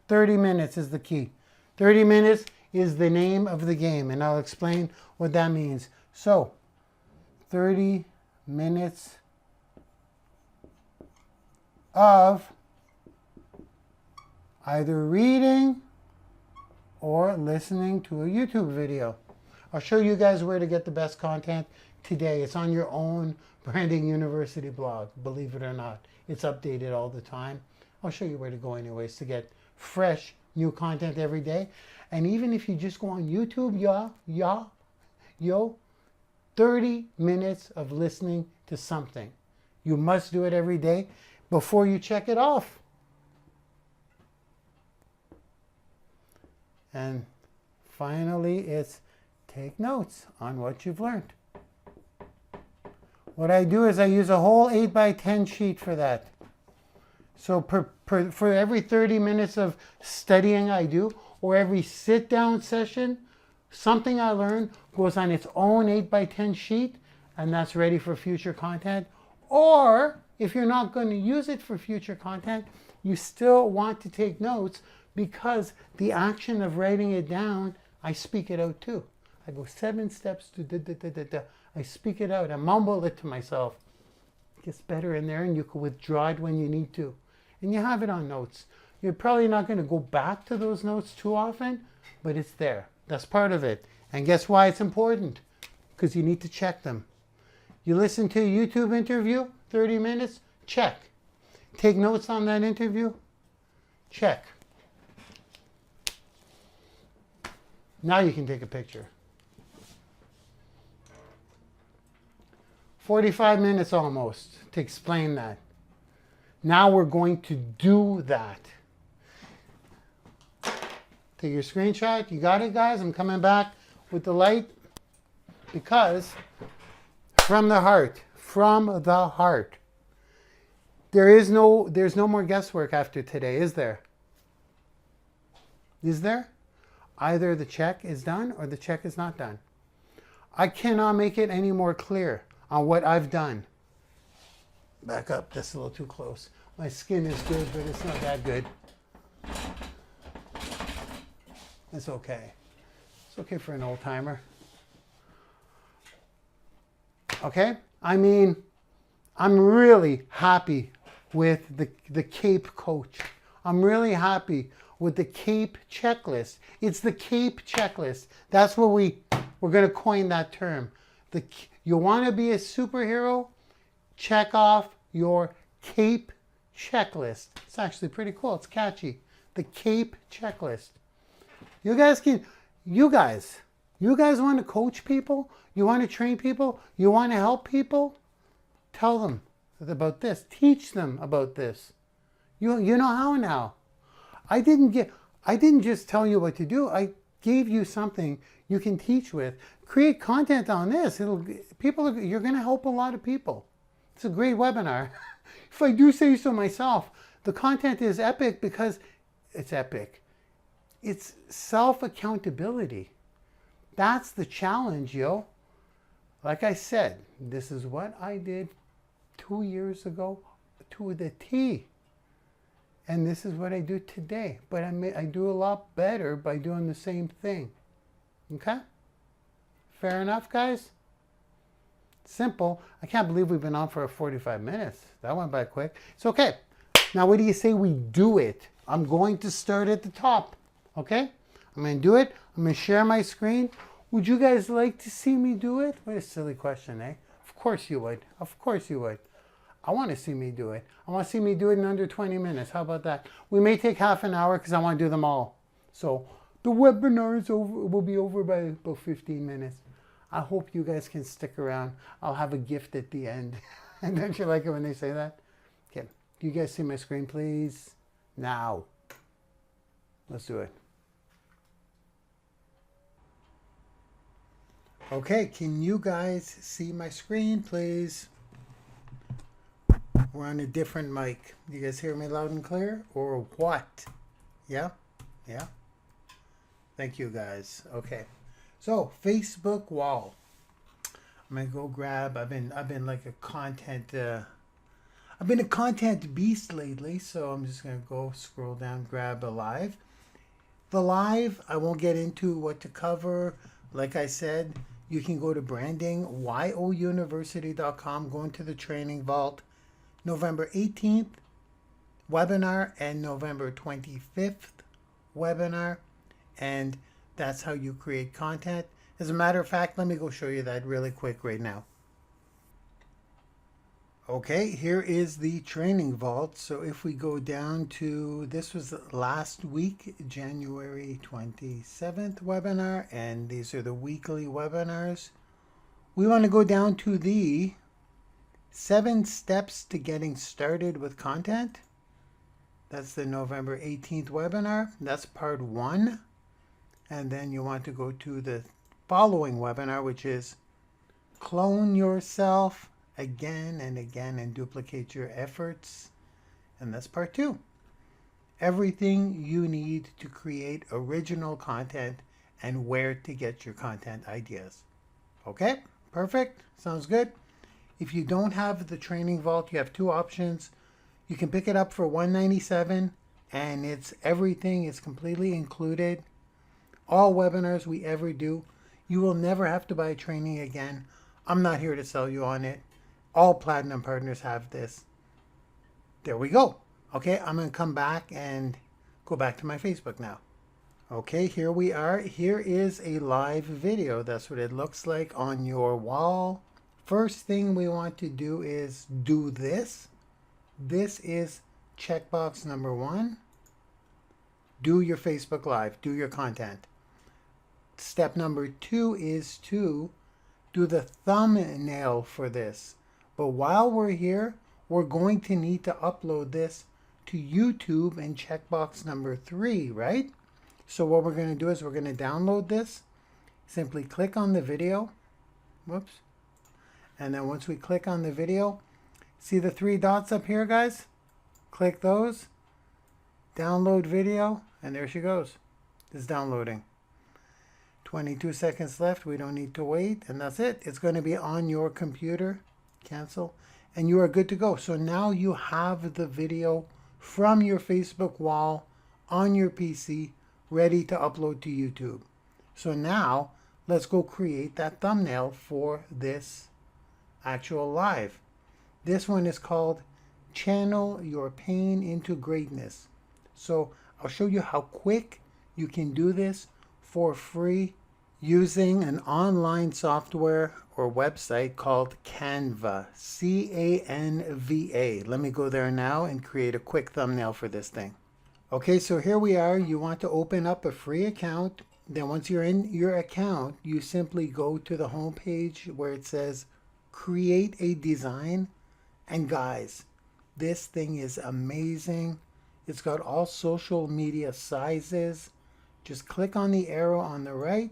30 minutes is the key. 30 minutes is the name of the game, and I'll explain what that means. So 30 minutes of either reading or listening to a YouTube video. I'll show you guys where to get the best content today. It's on your own Branding University blog, believe it or not. It's updated all the time. I'll show you where to go anyways to get fresh new content every day. And even if you just go on YouTube, 30 minutes of listening to something. You must do it every day before you check it off. And finally, it's take notes on what you've learned. What I do is I use a whole 8x10 sheet for that. So for every 30 minutes of studying I do, or every sit-down session, something I learn goes on its own 8x10 sheet, and that's ready for future content. Or if you're not going to use it for future content, you still want to take notes, because the action of writing it down, I speak it out too. I go 7 steps to da da da da da. I speak it out. I mumble it to myself. It gets better in there, and you can withdraw it when you need to. And you have it on notes. You're probably not going to go back to those notes too often, but it's there. That's part of it. And guess why it's important? Because you need to check them. You listen to a YouTube interview, 30 minutes, check. Take notes on that interview, check. Now you can take a picture. 45 minutes almost to explain that. Now we're going to do that. Take your screenshot. You got it, guys? I'm coming back with the light, because from the heart, there's no more guesswork after today, is there? Is there? Either the check is done or the check is not done. I cannot make it any more clear on what I've done. Back up, that's a little too close. My skin is good, but it's not that good. It's okay. It's okay for an old timer. Okay? I mean, I'm really happy with the CAPE coach. I'm really happy with the CAPE checklist. It's the CAPE checklist. That's what we're going to coin that term. You want to be a superhero? Check off your CAPE checklist. It's actually pretty cool. It's catchy. The CAPE checklist. You guys want to coach people? You want to train people? You want to help people? Tell them about this. Teach them about this. You know how now. I didn't just tell you what to do. I gave you something you can teach with. Create content on this. You're going to help a lot of people. It's a great webinar. If I do say so myself, the content is epic because it's epic. It's self-accountability. That's the challenge, yo. Like I said, this is what I did 2 years ago to the T. And this is what I do today. But I do a lot better by doing the same thing. Okay? Fair enough, guys? Simple. I can't believe we've been on for 45 minutes. That went by quick. It's okay. Now, what do you say we do it? I'm going to start at the top. Okay? I'm going to do it. I'm going to share my screen. Would you guys like to see me do it? What a silly question, eh? Of course you would. Of course you would. I want to see me do it. I want to see me do it in under 20 minutes. How about that? We may take half an hour because I want to do them all. So the webinar is over, will be over by about 15 minutes. I hope you guys can stick around. I'll have a gift at the end. And don't you like it when they say that? Okay. Do you guys see my screen, please? Now. Let's do it. Okay, can you guys see my screen, please? We're on a different mic. You guys hear me loud and clear? Or what? Yeah? Yeah? Thank you, guys. Okay. So, Facebook wall. I'm gonna go grab. I've been like a content. I've been a content beast lately, so I'm just gonna go scroll down, grab a live. The live, I won't get into what to cover. Like I said, you can go to Branding YOUniversity.com, go into the training vault. November 18th webinar and November 25th webinar, and that's how you create content. As a matter of fact, let me go show you that really quick right now. Okay, here is the training vault. So if we go down to, this was last week, January 27th webinar, and these are the weekly webinars. We want to go down to the 7 steps to getting started with content. That's the November 18th webinar. That's part 1. And then you want to go to the following webinar, which is clone yourself again and again and duplicate your efforts. And that's part 2. Everything you need to create original content and where to get your content ideas. Okay, perfect. Sounds good. If you don't have the training vault, you have 2 options. You can pick it up for $197, and it's everything. It's completely included. All webinars we ever do. You will never have to buy training again. I'm not here to sell you on it. All Platinum partners have this. There we go. Okay, I'm going to come back and go back to my Facebook now. Okay, here we are. Here is a live video. That's what it looks like on your wall. First thing we want to do is do this. This is checkbox number 1. Do your Facebook Live. Do your content. Step number 2 is to do the thumbnail for this. But while we're here, we're going to need to upload this to YouTube in checkbox number 3, right? So what we're going to do is we're going to download this. Simply click on the video. Whoops. And then once we click on the video, see the 3 dots up here, guys? Click those. Download video. And there she goes. It's downloading. 22 seconds left. We don't need to wait. And that's it. It's going to be on your computer. Cancel. And you are good to go. So now you have the video from your Facebook wall on your PC ready to upload to YouTube. So now let's go create that thumbnail for this actual live. This one is called Channel Your Pain into Greatness. So I'll show you how quick you can do this for free using an online software or website called Canva. C-A-N-V-A. Let me go there now and create a quick thumbnail for this thing. Okay, so here we are. You want to open up a free account. Then once you're in your account, you simply go to the home page where it says create a design. And guys, this thing is amazing. It's got all social media sizes. Just click on the arrow on the right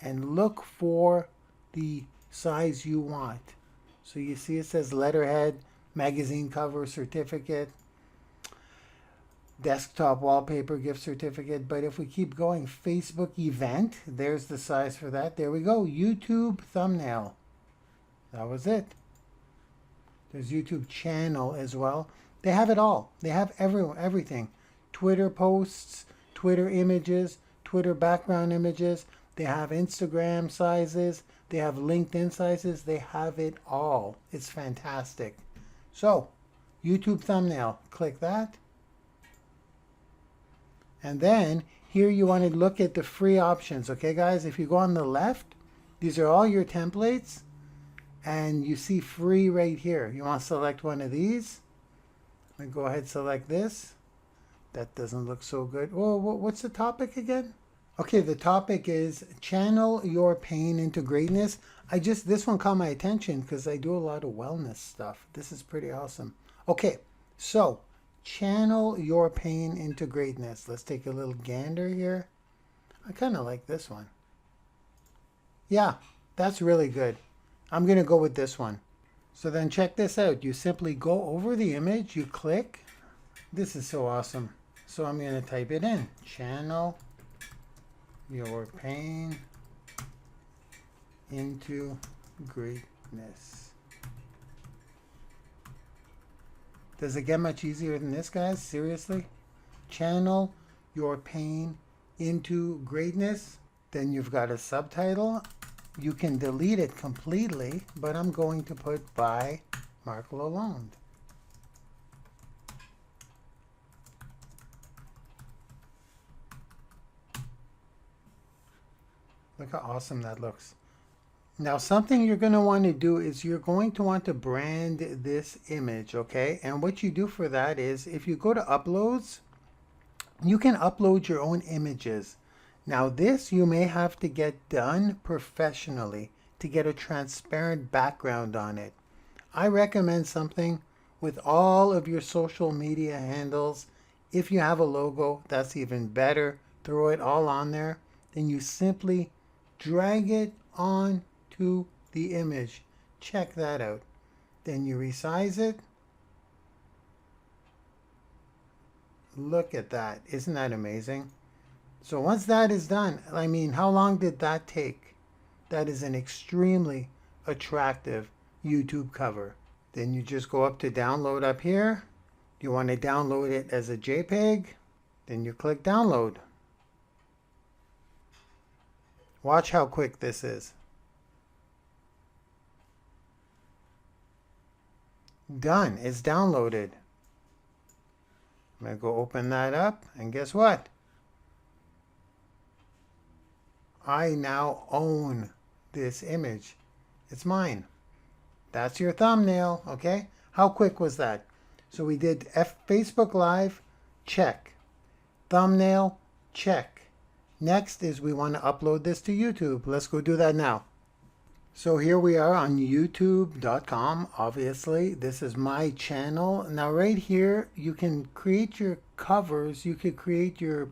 and look for the size you want. So you see it says letterhead, magazine cover, certificate, desktop wallpaper, gift certificate. But if we keep going, Facebook event, there's the size for that. There we go. YouTube thumbnail. That was it. There's YouTube channel as well. They have it all. They have everything. Twitter posts, Twitter images, Twitter background images. They have Instagram sizes. They have LinkedIn sizes. They have it all. It's fantastic. So, YouTube thumbnail. Click that. And then here you want to look at the free options. Okay, guys? If you go on the left, these are all your templates. And you see free right here. You want to select one of these. And go ahead and select this. That doesn't look so good. Oh, what's the topic again? Okay, the topic is channel your pain into greatness. This one caught my attention because I do a lot of wellness stuff. This is pretty awesome. Okay, so channel your pain into greatness. Let's take a little gander here. I kind of like this one. Yeah, that's really good. I'm going to go with this one. So then check this out. You simply go over the image, you click. This is so awesome. So I'm going to type it in. Channel your pain into greatness. Does it get much easier than this, guys? Seriously? Channel your pain into greatness. Then you've got a subtitle. You can delete it completely, but I'm going to put by Marc Lalonde. Look how awesome that looks. Now, something you're going to want to do is you're going to want to brand this image, okay? And what you do for that is if you go to uploads, you can upload your own images. Now, this you may have to get done professionally to get a transparent background on it. I recommend something with all of your social media handles. If you have a logo, that's even better. Throw it all on there. Then you simply drag it on to the image. Check that out. Then you resize it. Look at that. Isn't that amazing? So once that is done, I mean, how long did that take? That is an extremely attractive YouTube cover. Then you just go up to download up here. You want to download it as a JPEG. Then you click download. Watch how quick this is. Done. It's downloaded. I'm going to go open that up, and guess what? I now own this image. It's mine. That's your thumbnail, okay? How quick was that? So we did Facebook Live, check. Thumbnail, check. Next is we want to upload this to YouTube. Let's go do that now. So here we are on youtube.com. Obviously, this is my channel. Now right here, you can create your covers. You could create your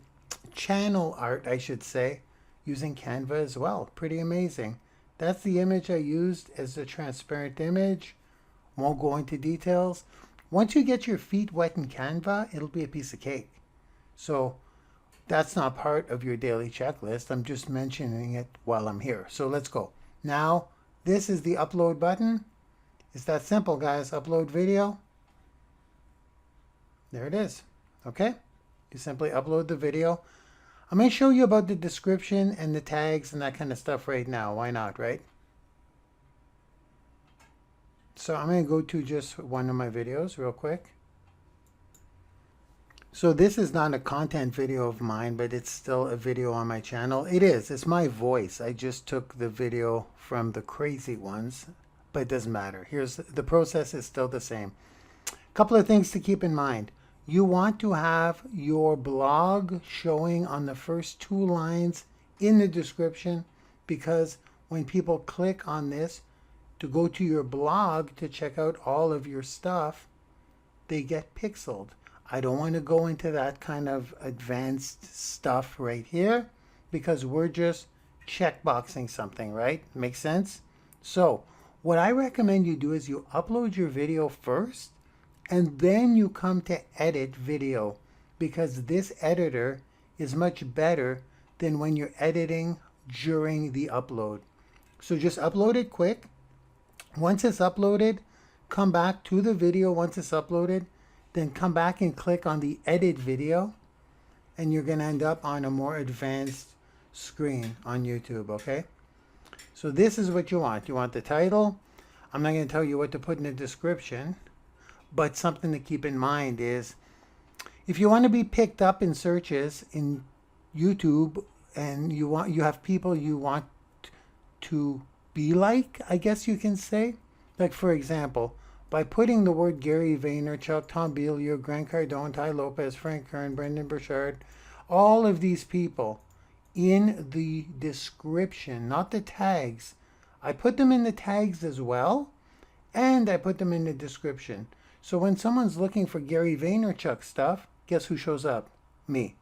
channel art, I should say, using Canva as well. Pretty amazing. That's the image I used as a transparent image. Won't go into details. Once you get your feet wet in Canva, it'll be a piece of cake. So that's not part of your daily checklist. I'm just mentioning it while I'm here. So let's go. Now, this is the upload button. It's that simple, guys. Upload video. There it is. Okay? You simply upload the video. I'm going to show you about the description and the tags and that kind of stuff right now. Why not, right? So I'm going to go to just one of my videos real quick. So this is not a content video of mine, but it's still a video on my channel. It is. It's my voice. I just took the video from the crazy ones, but it doesn't matter. Here's the process is still the same. A couple of things to keep in mind. You want to have your blog showing on the first 2 lines in the description, because when people click on this to go to your blog to check out all of your stuff, they get pixeled. I don't want to go into that kind of advanced stuff right here because we're just checkboxing something, right? Makes sense? So what I recommend you do is you upload your video first and then you come to edit video, because this editor is much better than when you're editing during the upload. So just upload it quick. Once it's uploaded, come back to the video once it's uploaded. Then come back and click on the edit video, and you're going to end up on a more advanced screen on YouTube, okay? So this is what you want. You want the title. I'm not going to tell you what to put in the description, but something to keep in mind is if you want to be picked up in searches in YouTube and you have people you want to be like, I guess you can say. Like, for example, by putting the word Gary Vaynerchuk, Tom Bilyeu, Grant Cardone, Ty Lopez, Frank Kern, Brendan Burchard, all of these people in the description, not the tags. I put them in the tags as well, and I put them in the description. So when someone's looking for Gary Vaynerchuk stuff, guess who shows up? Me.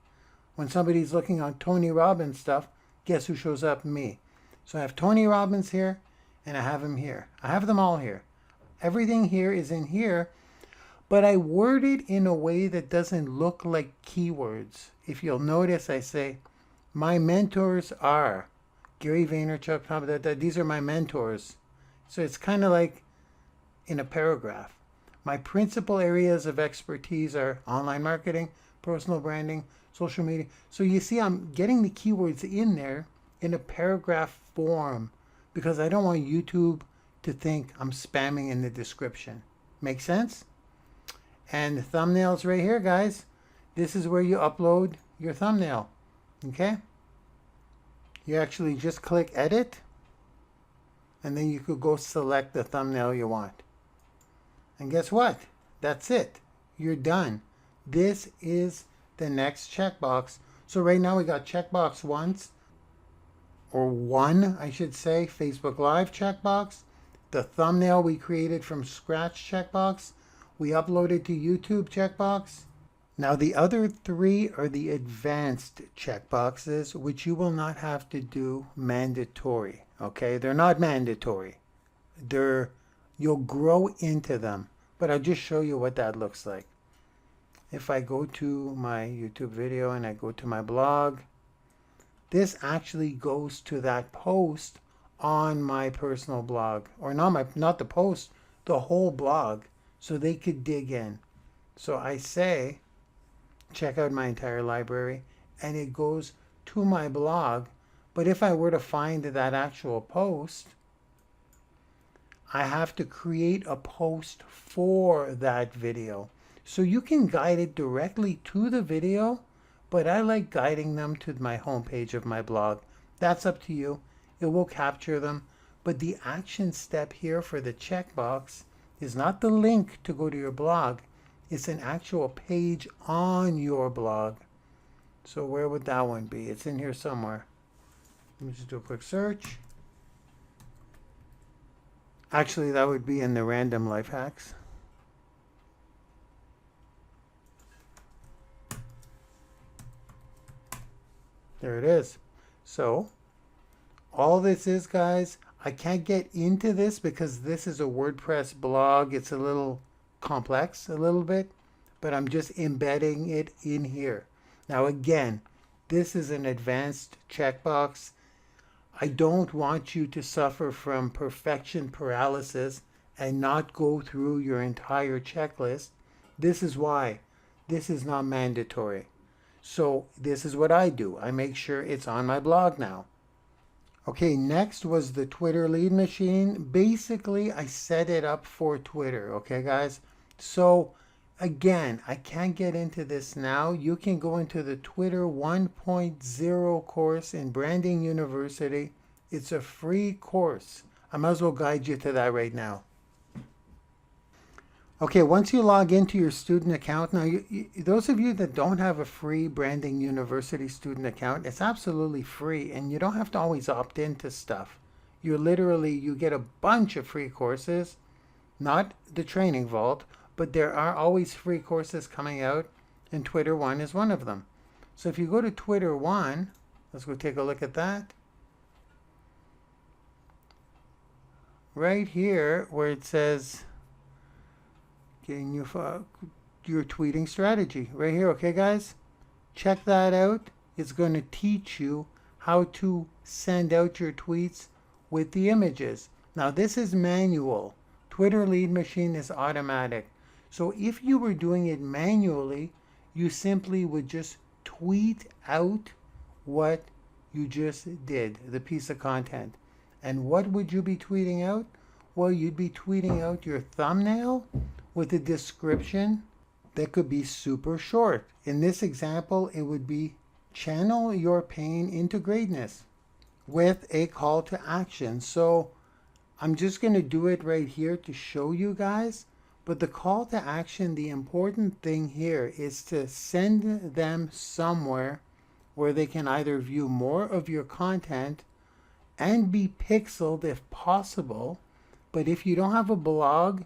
When somebody's looking on Tony Robbins stuff, guess who shows up? Me. So I have Tony Robbins here, and I have him here. I have them all here. Everything here is in here, but I word it in a way that doesn't look like keywords. If you'll notice, I say, my mentors are Gary Vaynerchuk, these are my mentors. So it's kind of like in a paragraph. My principal areas of expertise are online marketing, personal branding, social media. So you see, I'm getting the keywords in there in a paragraph form because I don't want YouTube to think I'm spamming in the description. Make sense? And the thumbnails right here, guys. This is where you upload your thumbnail. Okay? You actually just click edit, and then you could go select the thumbnail you want. And guess what? That's it. You're done. This is the next checkbox. So right now we got checkbox once, or one, I should say, Facebook Live checkbox. The thumbnail we created from scratch checkbox. We uploaded to YouTube checkbox. Now the other three are the advanced checkboxes, which you will not have to do mandatory. Okay, they're not mandatory. You'll grow into them, but I'll just show you what that looks like. If I go to my YouTube video and I go to my blog, this actually goes to that post on my personal blog, or not the post, the whole blog, so they could dig in. So I say, check out my entire library, and it goes to my blog. But if I were to find that actual post, I have to create a post for that video. So you can guide it directly to the video, but I like guiding them to my homepage of my blog. That's up to you. It will capture them. But the action step here for the checkbox is not the link to go to your blog. It's an actual page on your blog. So where would that one be? It's in here somewhere. Let me just do a quick search. Actually, that would be in the random life hacks. There it is. So all this is, guys, I can't get into this because this is a WordPress blog. It's a little complex, a little bit, but I'm just embedding it in here. Now again, this is an advanced checkbox. I don't want you to suffer from perfection paralysis and not go through your entire checklist. This is why this is not mandatory. So this is what I do. I make sure it's on my blog now. Okay, next was the Twitter lead machine. Basically, I set it up for Twitter. Okay, guys? So again, I can't get into this now. You can go into the Twitter 1.0 course in Branding University. It's a free course. I might as well guide you to that right now. Okay, once you log into your student account, now those of you that don't have a free Branding University student account, it's absolutely free, and you don't have to always opt into stuff. You get a bunch of free courses, not the training vault, but there are always free courses coming out, and Twitter One is one of them. So if you go to Twitter One, let's go take a look at that. Right here where it says getting your tweeting strategy right here. Okay, guys, check that out. It's going to teach you how to send out your tweets with the images. Now this is manual. Twitter lead machine is automatic. So if you were doing it manually, you simply would just tweet out what you just did, the piece of content. And what would you be tweeting out? Well, you'd be tweeting out your thumbnail with a description that could be super short. In this example, it would be channel your pain into greatness with a call to action. So I'm just going to do it right here to show you guys. But the call to action, the important thing here is to send them somewhere where they can either view more of your content and be pixeled if possible. But if you don't have a blog,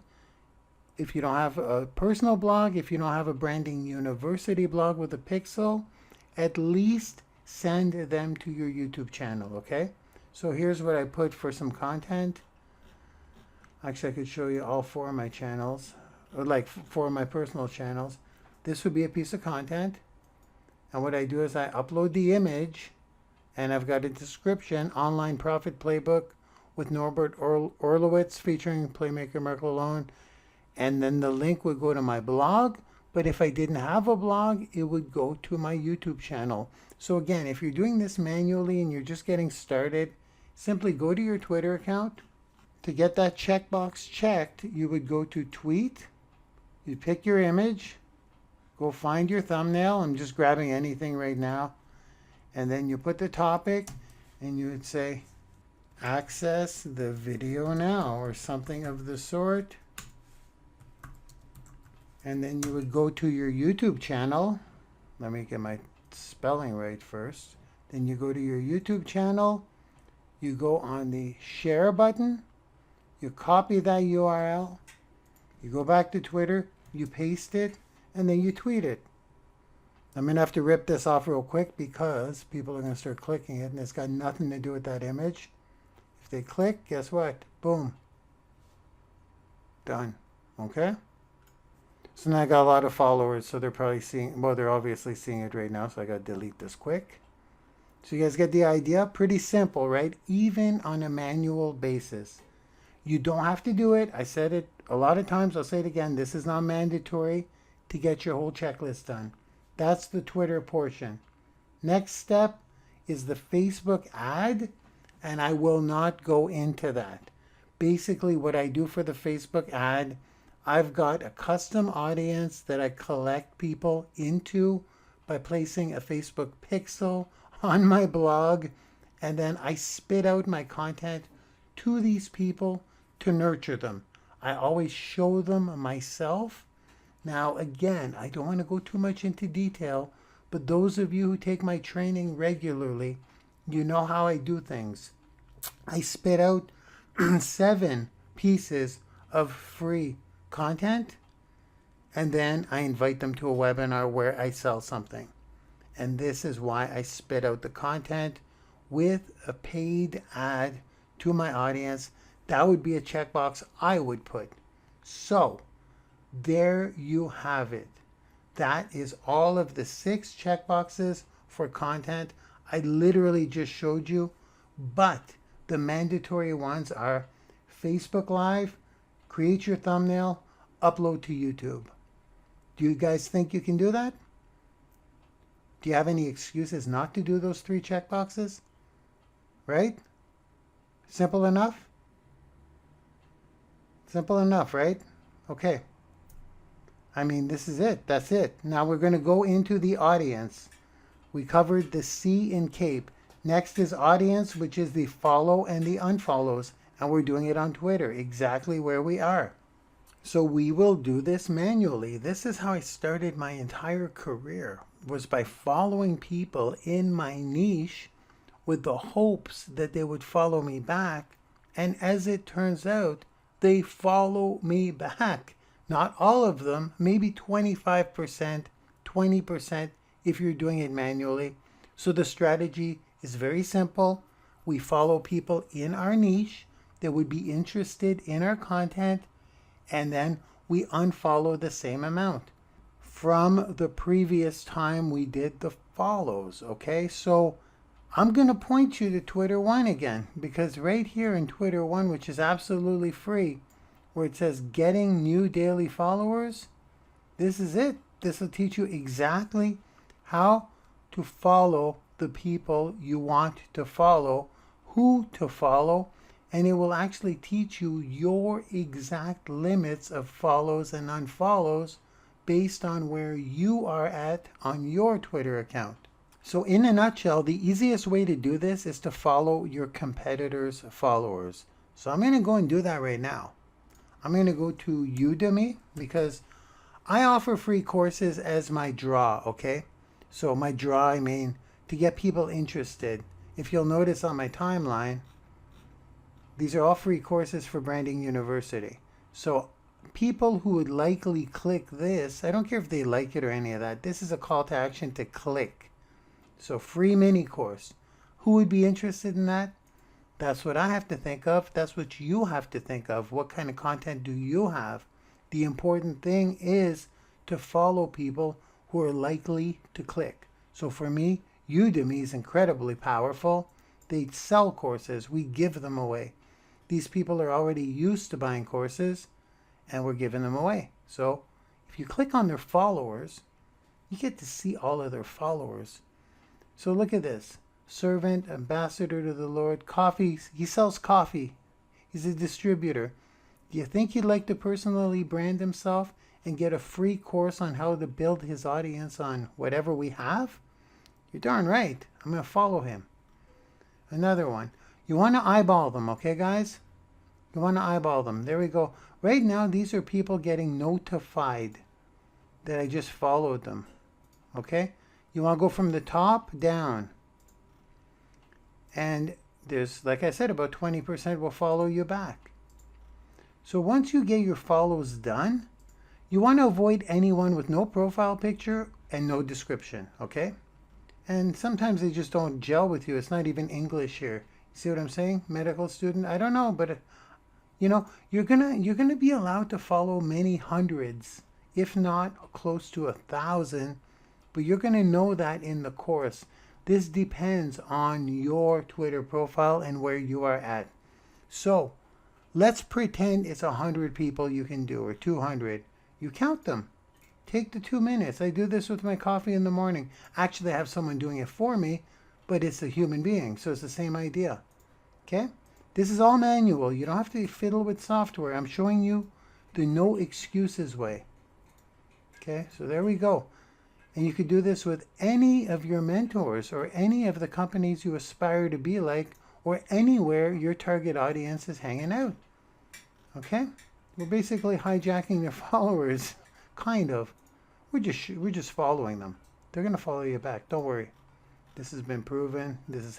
if you don't have a personal blog, if you don't have a Branding University blog with a pixel, at least send them to your YouTube channel, okay? So here's what I put for some content. Actually, I could show you all 4 of my channels, or like 4 of my personal channels. This would be a piece of content. And what I do is I upload the image, and I've got a description, Online Profit Playbook with Norbert Orlowitz featuring playmaker Marc Lalonde. And then the link would go to my blog. But if I didn't have a blog, it would go to my YouTube channel. So again, if you're doing this manually and you're just getting started, simply go to your Twitter account. To get that checkbox checked, you would go to tweet, you pick your image, go find your thumbnail. I'm just grabbing anything right now. And then you put the topic and you would say, access the video now, or something of the sort. And then you would go to your YouTube channel. Let me get my spelling right first. Then you go to your YouTube channel. You go on the share button. You copy that URL. You go back to Twitter. You paste it. And then you tweet it. I'm going to have to rip this off real quick because people are going to start clicking it. And it's got nothing to do with that image. If they click, guess what? Boom. Done. Okay? So now I got a lot of followers, so they're probably seeing, well, they're obviously seeing it right now, so I got to delete this quick. So you guys get the idea? Pretty simple, right? Even on a manual basis. You don't have to do it. I said it a lot of times. I'll say it again. This is not mandatory to get your whole checklist done. That's the Twitter portion. Next step is the Facebook ad, and I will not go into that. Basically, what I do for the Facebook ad, I've got a custom audience that I collect people into by placing a Facebook pixel on my blog, and then I spit out my content to these people to nurture them. I always show them myself. Now, again, I don't want to go too much into detail, but those of you who take my training regularly, you know how I do things. I spit out 7 pieces of free content, and then I invite them to a webinar where I sell something. And this is why I spit out the content with a paid ad to my audience. That would be a checkbox I would put. So there you have it. That is all of the 6 checkboxes for content I literally just showed you, but the mandatory ones are Facebook Live, create your thumbnail, upload to YouTube. Do you guys think you can do that? Do you have any excuses not to do those 3 checkboxes? Right? Simple enough? Simple enough, right? Okay. I mean, this is it. That's it. Now we're going to go into the audience. We covered the C in CAPE. Next is audience, which is the follow and the unfollows. And we're doing it on Twitter, exactly where we are. So we will do this manually. This is how I started my entire career, was by following people in my niche with the hopes that they would follow me back. And as it turns out, they follow me back. Not all of them, maybe 25%, 20% if you're doing it manually. So the strategy is very simple. We follow people in our niche that would be interested in our content, and then we unfollow the same amount from the previous time we did the follows. Okay, so I'm going to point you to Twitter One again, because right here in Twitter One, which is absolutely free, where it says getting new daily followers, this is it. This will teach you exactly how to follow the people you want to follow, who to follow, and it will actually teach you your exact limits of follows and unfollows based on where you are at on your Twitter account. So in a nutshell, the easiest way to do this is to follow your competitors' followers. So I'm going to go and do that right now. I'm going to go to Udemy because I offer free courses as my draw, okay? So my draw, I mean, to get people interested. If you'll notice on my timeline, these are all free courses for Branding University. So people who would likely click this, I don't care if they like it or any of that, this is a call to action to click. So free mini course. Who would be interested in that? That's what I have to think of. That's what you have to think of. What kind of content do you have? The important thing is to follow people who are likely to click. So for me, Udemy is incredibly powerful. They sell courses. We give them away. These people are already used to buying courses and we're giving them away. So if you click on their followers, you get to see all of their followers. So look at this. Servant, ambassador to the Lord, coffee. He sells coffee. He's a distributor. Do you think he'd like to personally brand himself and get a free course on how to build his audience on whatever we have? You're darn right. I'm going to follow him. Another one. You want to eyeball them, okay, guys? You want to eyeball them. There we go. Right now, these are people getting notified that I just followed them. Okay? You want to go from the top down. And there's, like I said, about 20% will follow you back. So once you get your follows done, you want to avoid anyone with no profile picture and no description, okay? And sometimes they just don't gel with you. It's not even English here. See what I'm saying? Medical student? I don't know, but you know, you're gonna be allowed to follow many hundreds, if not close to 1,000, but you're gonna know that in the course. This depends on your Twitter profile and where you are at. So let's pretend it's 100 people you can do, or 200. You count them. Take the 2 minutes. I do this with my coffee in the morning. Actually, I have someone doing it for me, but it's a human being, so it's the same idea. Okay? This is all manual. You don't have to fiddle with software. I'm showing you the no excuses way. Okay? So there we go. And you could do this with any of your mentors or any of the companies you aspire to be like, or anywhere your target audience is hanging out. Okay? We're basically hijacking their followers, kind of. We're just following them. They're going to follow you back. Don't worry. This has been proven. This is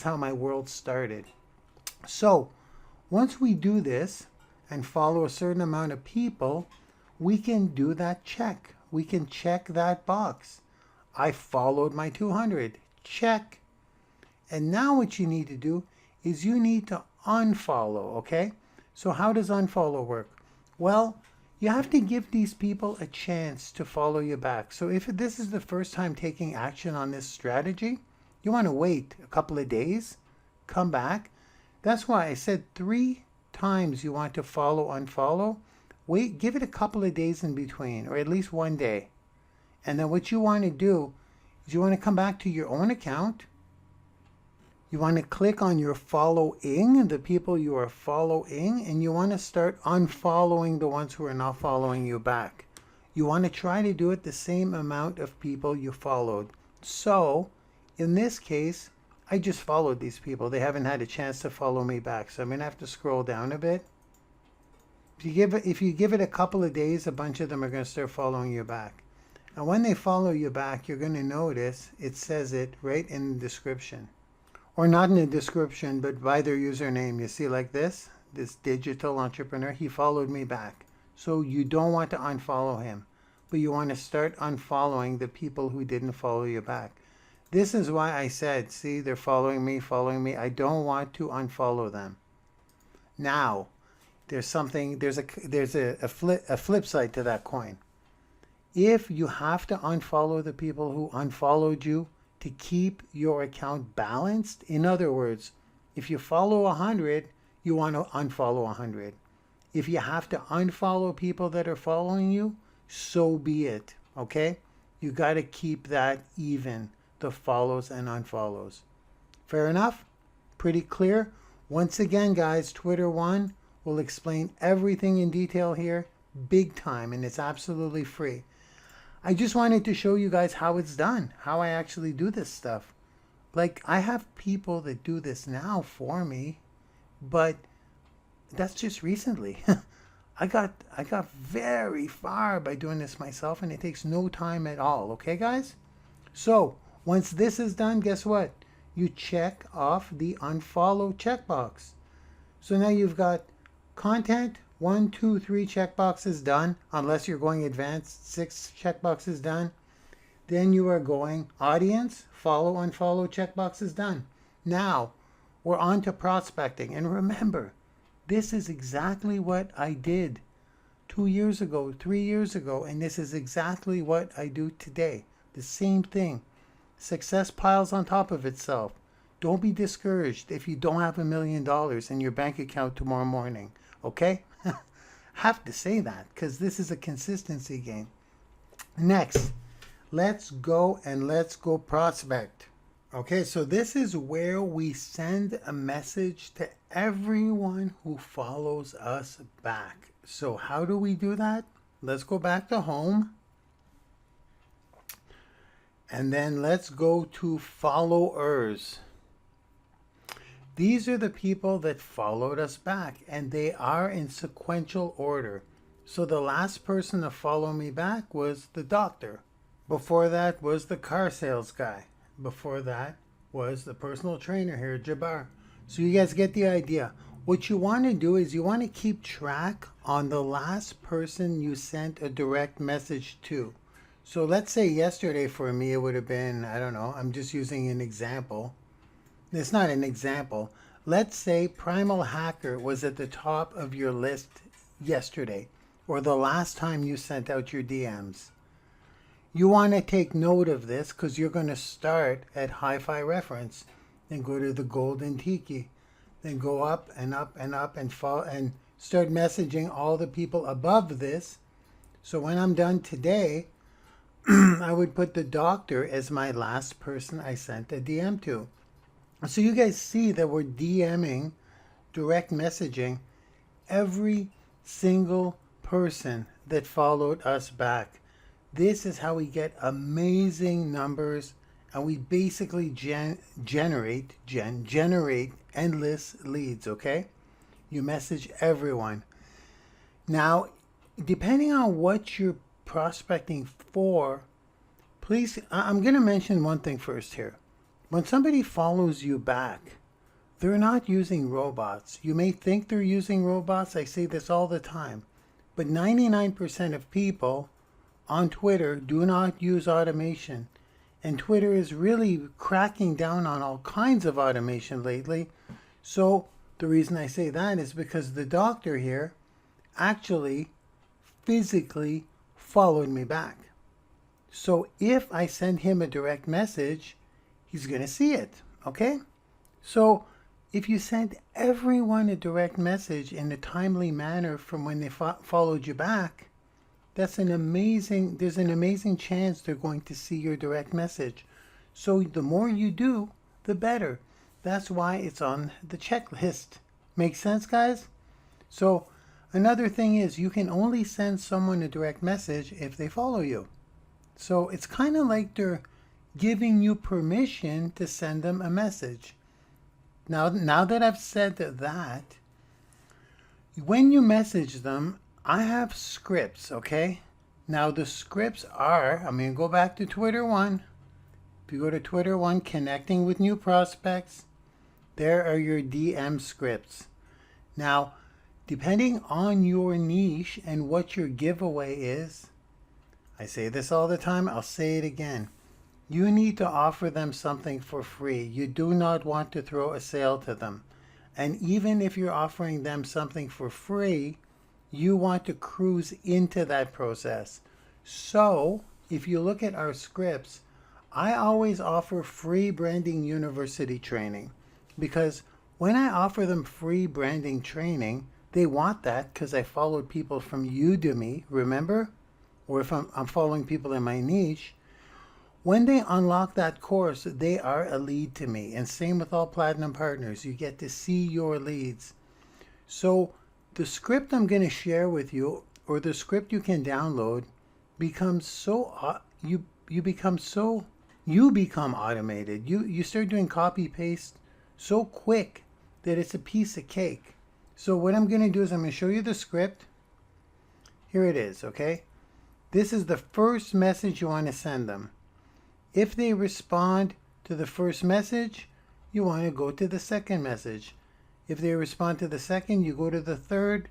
how my world started. So, once we do this and follow a certain amount of people, we can do that check. We can check that box. I followed my 200. Check. And now what you need to do is you need to unfollow, okay? So how does unfollow work? Well, you have to give these people a chance to follow you back. So if this is the first time taking action on this strategy, you want to wait a couple of days, come back. That's why I said 3 times you want to follow, unfollow. Wait, give it a couple of days in between, or at least 1 day. And then what you want to do is you want to come back to your own account. You want to click on your following, the people you are following, and you want to start unfollowing the ones who are not following you back. You want to try to do it the same amount of people you followed. So, in this case, I just followed these people. They haven't had a chance to follow me back, so I'm going to have to scroll down a bit. If you give it a couple of days, a bunch of them are going to start following you back. And when they follow you back, you're going to notice it says it right in the description. Or not in the description, but by their username. You see like this digital entrepreneur, he followed me back. So you don't want to unfollow him, but you want to start unfollowing the people who didn't follow you back. This is why I said, see, they're following me. I don't want to unfollow them. Now, there's a flip side to that coin. If you have to unfollow the people who unfollowed you to keep your account balanced, in other words, if you follow 100, you want to unfollow 100. If you have to unfollow people that are following you, so be it, okay? You got to keep that even. the follows and unfollows. Fair enough? Pretty clear? Once again, guys, Twitter One will explain everything in detail here, big time, and it's absolutely free. I just wanted to show you guys how it's done, how I actually do this stuff. Like, I have people that do this now for me, but that's just recently. I got very far by doing this myself, and it takes no time at all. Okay, guys? So once this is done, guess what? You check off the unfollow checkbox. So now you've got content, 1, 2, 3 checkboxes done, unless you're going advanced, 6 checkboxes done. Then you are going audience, follow, unfollow checkboxes done. Now we're on to prospecting. And remember, this is exactly what I did 2 years ago, 3 years ago, and this is exactly what I do today. The same thing. Success piles on top of itself. Don't be discouraged if you don't have $1 million in your bank account tomorrow morning. Okay? Have to say that because this is a consistency game. Next, let's go prospect. Okay, so this is where we send a message to everyone who follows us back. So how do we do that? Let's go back to home. And then let's go to followers. These are the people that followed us back, and they are in sequential order. So the last person to follow me back was the doctor. Before that was the car sales guy. Before that was the personal trainer here, Jabbar. So you guys get the idea. What you want to do is you want to keep track on the last person you sent a direct message to. So let's say yesterday for me it would have been, I don't know, I'm just using an example. It's not an example. Let's say Primal Hacker was at the top of your list yesterday, or the last time you sent out your DMs. You want to take note of this because you're going to start at Hi-Fi Reference, then go to the Golden Tiki, then go up and up and up and start messaging all the people above this. So when I'm done today, I would put the doctor as my last person I sent a DM to. So you guys see that we're DMing, direct messaging, every single person that followed us back. This is how we get amazing numbers, and we basically generate endless leads, okay? You message everyone. Now, depending on what you're prospecting for, please, I'm going to mention one thing first here. When somebody follows you back, they're not using robots. You may think they're using robots. I say this all the time. But 99% of people on Twitter do not use automation. And Twitter is really cracking down on all kinds of automation lately. So the reason I say that is because the doctor here actually physically followed me back. So if I send him a direct message, he's going to see it, okay? So if you send everyone a direct message in a timely manner from when they followed you back, there's an amazing chance they're going to see your direct message. So the more you do, the better. That's why it's on the checklist. Make sense, guys? So another thing is you can only send someone a direct message if they follow you. So it's kind of like they're giving you permission to send them a message. Now that I've said that, when you message them, I have scripts, okay? Now the scripts are, I'm going to go back to Twitter One. If you go to Twitter One, connecting with new prospects, there are your DM scripts. Now, depending on your niche and what your giveaway is, I say this all the time, I'll say it again. You need to offer them something for free. You do not want to throw a sale to them. And even if you're offering them something for free, you want to cruise into that process. So if you look at our scripts, I always offer free Branding University training, because when I offer them free branding training, they want that because I followed people from Udemy, remember? Or if I'm following people in my niche. When they unlock that course, they are a lead to me. And same with all platinum partners. You get to see your leads. So the script I'm going to share with you, or the script you can download, becomes so you become automated. You start doing copy paste so quick that it's a piece of cake. So what I'm going to do is I'm going to show you the script. Here it is, okay? This is the first message you want to send them. If they respond to the first message, you want to go to the second message. If they respond to the second, you go to the third,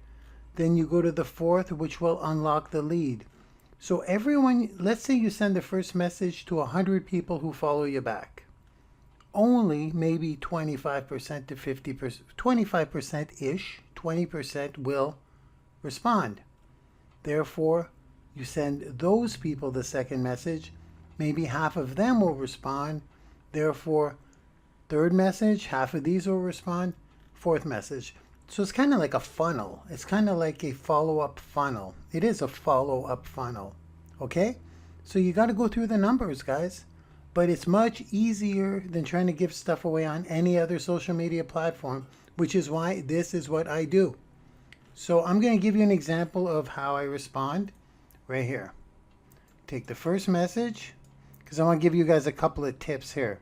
then you go to the fourth, which will unlock the lead. So everyone, let's say you send the first message to 100 people who follow you back. Only maybe 25% to 50%, 25%-ish, 20% will respond. Therefore, you send those people the second message. Maybe half of them will respond. Therefore, third message, half of these will respond. Fourth message. So it's kind of like a funnel. It's kind of like a follow-up funnel. It is a follow-up funnel. Okay? So you got to go through the numbers, guys. But it's much easier than trying to give stuff away on any other social media platform, which is why this is what I do. So I'm going to give you an example of how I respond right here. Take the first message, because I want to give you guys a couple of tips here.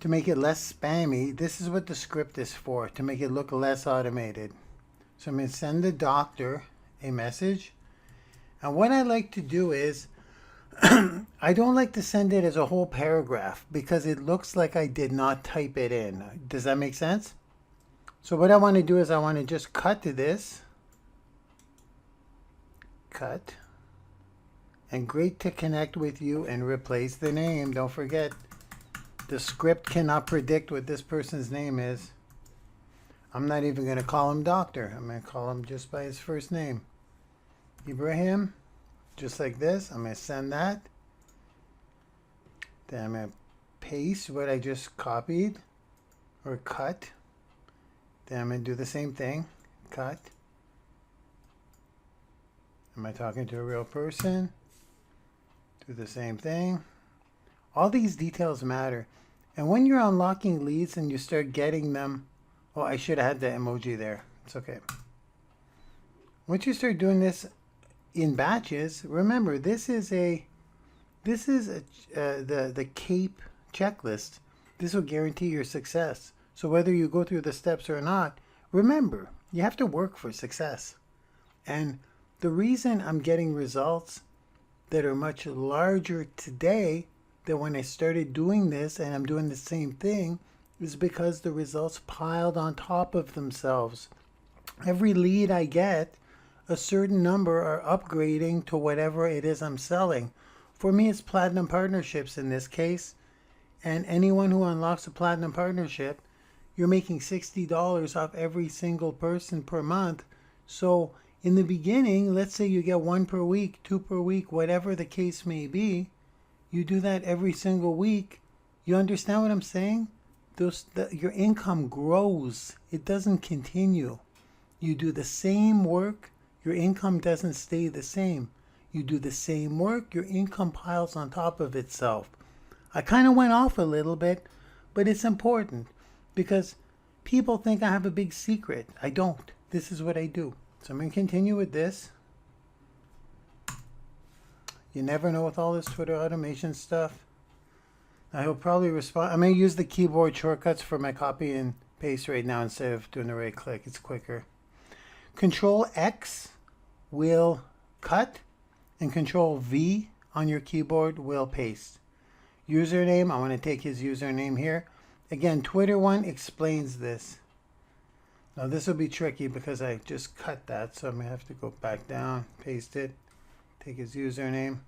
To make it less spammy, this is what the script is for, to make it look less automated. So I'm going to send the doctor a message. And what I like to do is, I don't like to send it as a whole paragraph because it looks like I did not type it in. Does that make sense? So what I want to do is I want to just cut to this. Cut. And great to connect with you and replace the name. Don't forget, the script cannot predict what this person's name is. I'm not even going to call him doctor. I'm going to call him just by his first name. Ibrahim. Just like this. I'm going to send that. Then I'm going to paste what I just copied or cut. Then I'm going to do the same thing. Cut. Am I talking to a real person? Do the same thing. All these details matter. And when you're unlocking leads and you start getting them, oh, I should have had the emoji there. It's okay. Once you start doing this in batches, remember this is the CAPE checklist. This will guarantee your success. So whether you go through the steps or not, remember you have to work for success. And the reason I'm getting results that are much larger today than when I started doing this, and I'm doing the same thing, is because the results piled on top of themselves. Every lead I get, a certain number are upgrading to whatever it is I'm selling. For me, it's platinum partnerships in this case. And anyone who unlocks a platinum partnership, you're making $60 off every single person per month. So in the beginning, let's say you get 1 per week, 2 per week, whatever the case may be. You do that every single week. You understand what I'm saying? Your income grows. It doesn't continue. You do the same work, your income doesn't stay the same. You do the same work, your income piles on top of itself. I kind of went off a little bit, but it's important because people think I have a big secret. I don't. This is what I do. So I'm going to continue with this. You never know with all this Twitter automation stuff. I'll probably respond. I'm going to use the keyboard shortcuts for my copy and paste right now instead of doing the right click. It's quicker. Control X will cut and Control V on your keyboard will paste. Username, I want to take his username here. Again, Twitter one explains this. Now this will be tricky because I just cut that, so I'm going to have to go back down, paste it, take his username.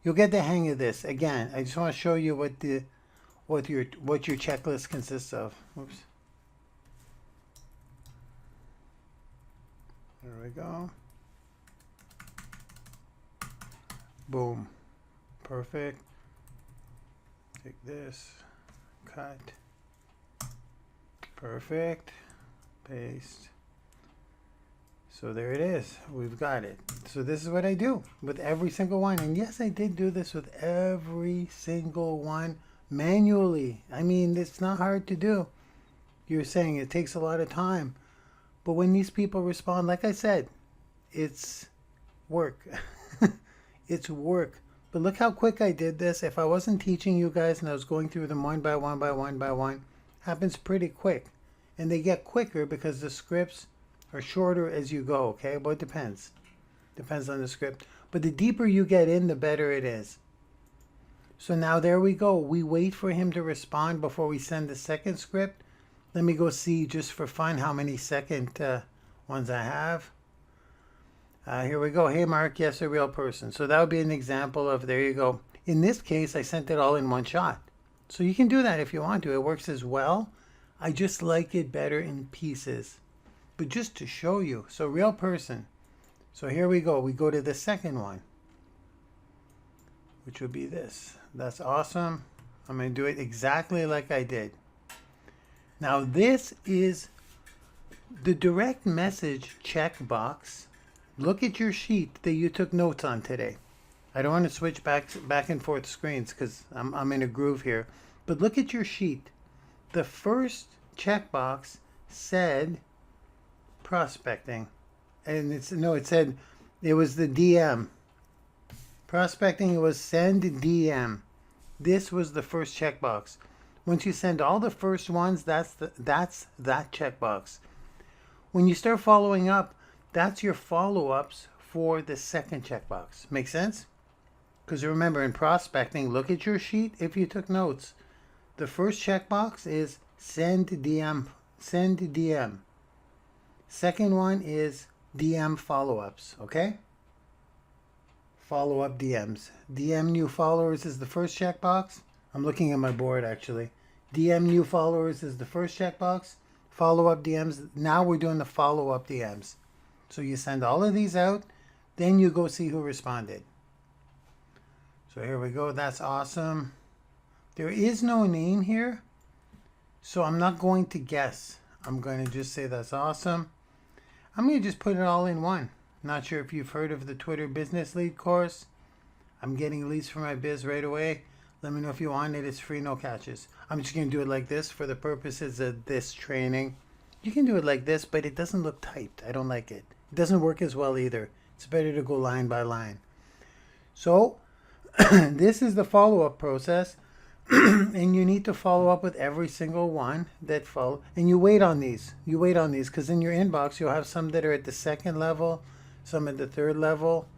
You'll get the hang of this. Again, I just want to show you what your checklist consists of. Oops. There we go. Boom. Perfect. Take this, cut. Perfect. Paste. So there it is. We've got it. So this is what I do with every single one. And yes, I did do this with every single one manually. I mean, it's not hard to do. You're saying it takes a lot of time. But when these people respond, like I said, it's work. It's work. But look how quick I did this. If I wasn't teaching you guys and I was going through them one by one by one by one, happens pretty quick. And they get quicker because the scripts are shorter as you go, okay? But it depends. Depends on the script. But the deeper you get in, the better it is. So now there we go. We wait for him to respond before we send the second script. Let me go see, just for fun, how many second ones I have. Here we go. Hey, Mark, yes, a real person. So that would be an example of, there you go. In this case, I sent it all in one shot. So you can do that if you want to. It works as well. I just like it better in pieces. But just to show you. So real person. So here we go. We go to the second one, which would be this. That's awesome. I'm going to do it exactly like I did. Now this is the direct message checkbox. Look at your sheet that you took notes on today. I don't want to switch back and forth screens because I'm in a groove here. But look at your sheet. The first checkbox said prospecting. And it said it was the DM. Prospecting, it was send DM. This was the first checkbox. Once you send all the first ones, that's that checkbox. When you start following up, that's your follow-ups for the second checkbox. Make sense? Because remember, in prospecting, look at your sheet if you took notes. The first checkbox is send DM. Send DM. Second one is DM follow-ups, okay? Follow-up DMs. DM new followers is the first checkbox. I'm looking at my board, actually. DM new followers is the first checkbox. Follow-up DMs. Now we're doing the follow-up DMs. So you send all of these out, then you go see who responded. So here we go. That's awesome. There is no name here, so I'm not going to guess. I'm going to just say that's awesome. I'm going to just put it all in one. Not sure if you've heard of the Twitter Business Lead course. I'm getting leads for my biz right away. Let me know if you want it. It's free, no catches. I'm just going to do it like this for the purposes of this training. You can do it like this, but it doesn't look typed. I don't like it. It doesn't work as well either. It's better to go line by line. So this is the follow-up process. And you need to follow up with every single one that follow. And you wait on these. You wait on these because in your inbox, you'll have some that are at the second level, some at the third level.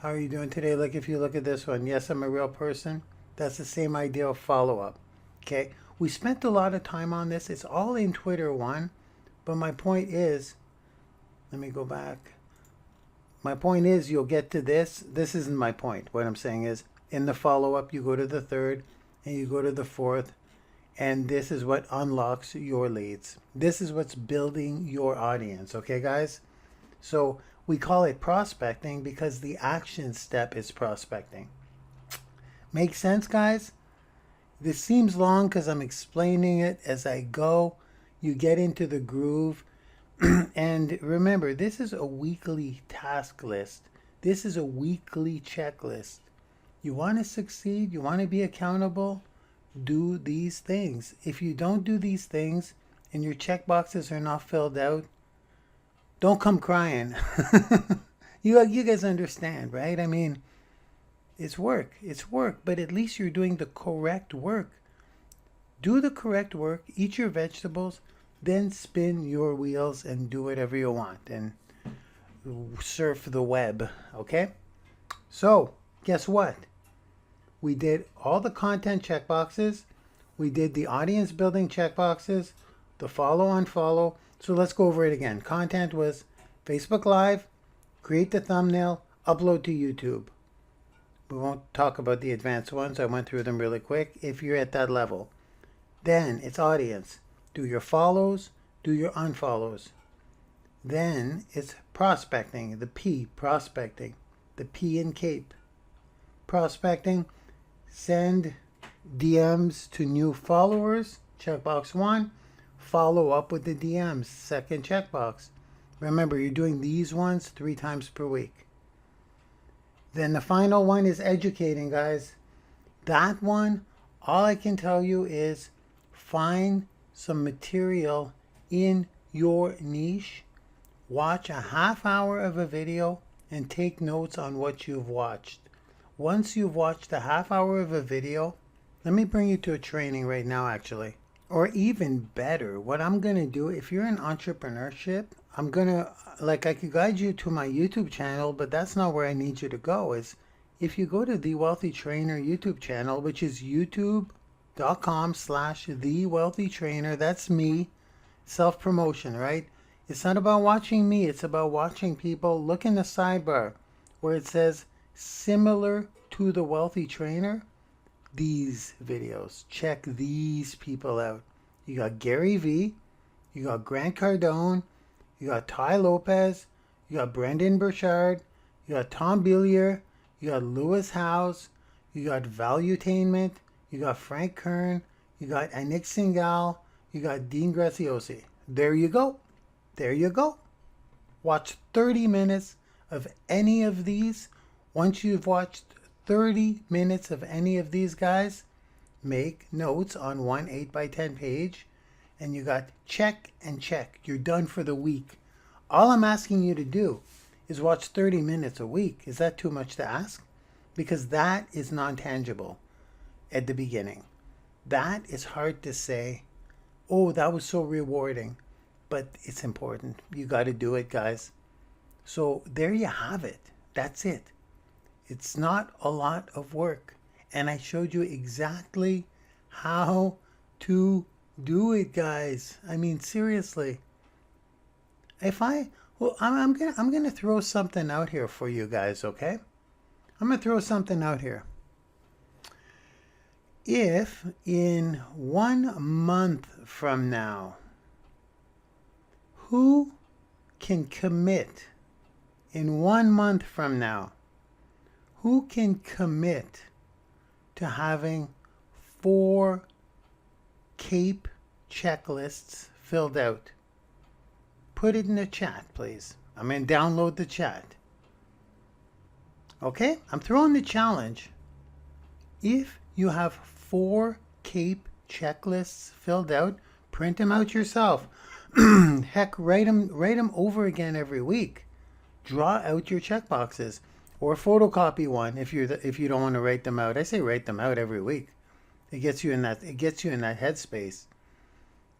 How are you doing today? Like if you look at this one, yes, I'm a real person. That's the same idea of follow-up. Okay. We spent a lot of time on this. It's all in Twitter 1. But my point is, let me go back. My point is you'll get to this. This isn't my point. What I'm saying is in the follow-up, you go to the third and you go to the fourth. And this is what unlocks your leads. This is what's building your audience. Okay, guys? So we call it prospecting because the action step is prospecting. Make sense, guys? This seems long because I'm explaining it as I go. You get into the groove. And remember, this is a weekly task list. This is a weekly checklist. You want to succeed? You want to be accountable? Do these things. If you don't do these things and your checkboxes are not filled out, don't come crying. You guys understand, right? I mean, it's work. It's work, but at least you're doing the correct work. Do the correct work, eat your vegetables, then spin your wheels and do whatever you want and surf the web, okay? So, guess what? We did all the content checkboxes. We did the audience building checkboxes, the follow, unfollow. So let's go over it again. Content was Facebook Live, create the thumbnail, upload to YouTube. We won't talk about the advanced ones. I went through them really quick if you're at that level. Then it's audience. Do your follows, do your unfollows. Then it's prospecting, the P, prospecting, the P in Cape. Prospecting, send DMs to new followers, checkbox 1. Follow up with the DMs, second checkbox. Remember, you're doing these ones 3 times per week. Then the final one is educating, guys. That one, all I can tell you is find some material in your niche, watch a half hour of a video, and take notes on what you've watched. Once you've watched a half hour of a video, let me bring you to a training right now, actually. Or even better, what I'm going to do, if you're in entrepreneurship, I'm going to, like, I could guide you to my YouTube channel, but that's not where I need you to go. Is if you go to The Wealthy Trainer YouTube channel, which is youtube.com/The Wealthy Trainer, that's me, self-promotion, right? It's not about watching me, it's about watching people. Look in the sidebar where it says similar to The Wealthy Trainer. These videos, check these people out. You got Gary V, you got Grant Cardone, you got Ty Lopez, you got Brendan Burchard, you got Tom Billier, you got Lewis Howes, you got Valuetainment, you got Frank Kern, you got Anik Singhal, you got Dean Graziosi. There you go. There you go. Watch 30 minutes of any of these. Once you've watched 30 minutes of any of these guys, make notes on one 8x10 page, and you got check and check. You're done for the week. All I'm asking you to do is watch 30 minutes a week. Is that too much to ask? Because that is non-tangible at the beginning. That is hard to say, oh, that was so rewarding, but it's important. You got to do it, guys. So there you have it. That's it. It's not a lot of work. And I showed you exactly how to do it, guys. I mean, seriously. I'm gonna throw something out here for you guys, okay? I'm gonna throw something out here. If in 1 month from now, who can commit in 1 month from now, who can commit to having 4 CAPE checklists filled out? Put it in the chat, please. I'm going to download the chat. Okay? I'm throwing the challenge. If you have 4 CAPE checklists filled out, print them out yourself. Heck, write them over again every week. Draw out your checkboxes. Or photocopy one if you don't want to write them out. I say write them out every week. It gets you in that headspace.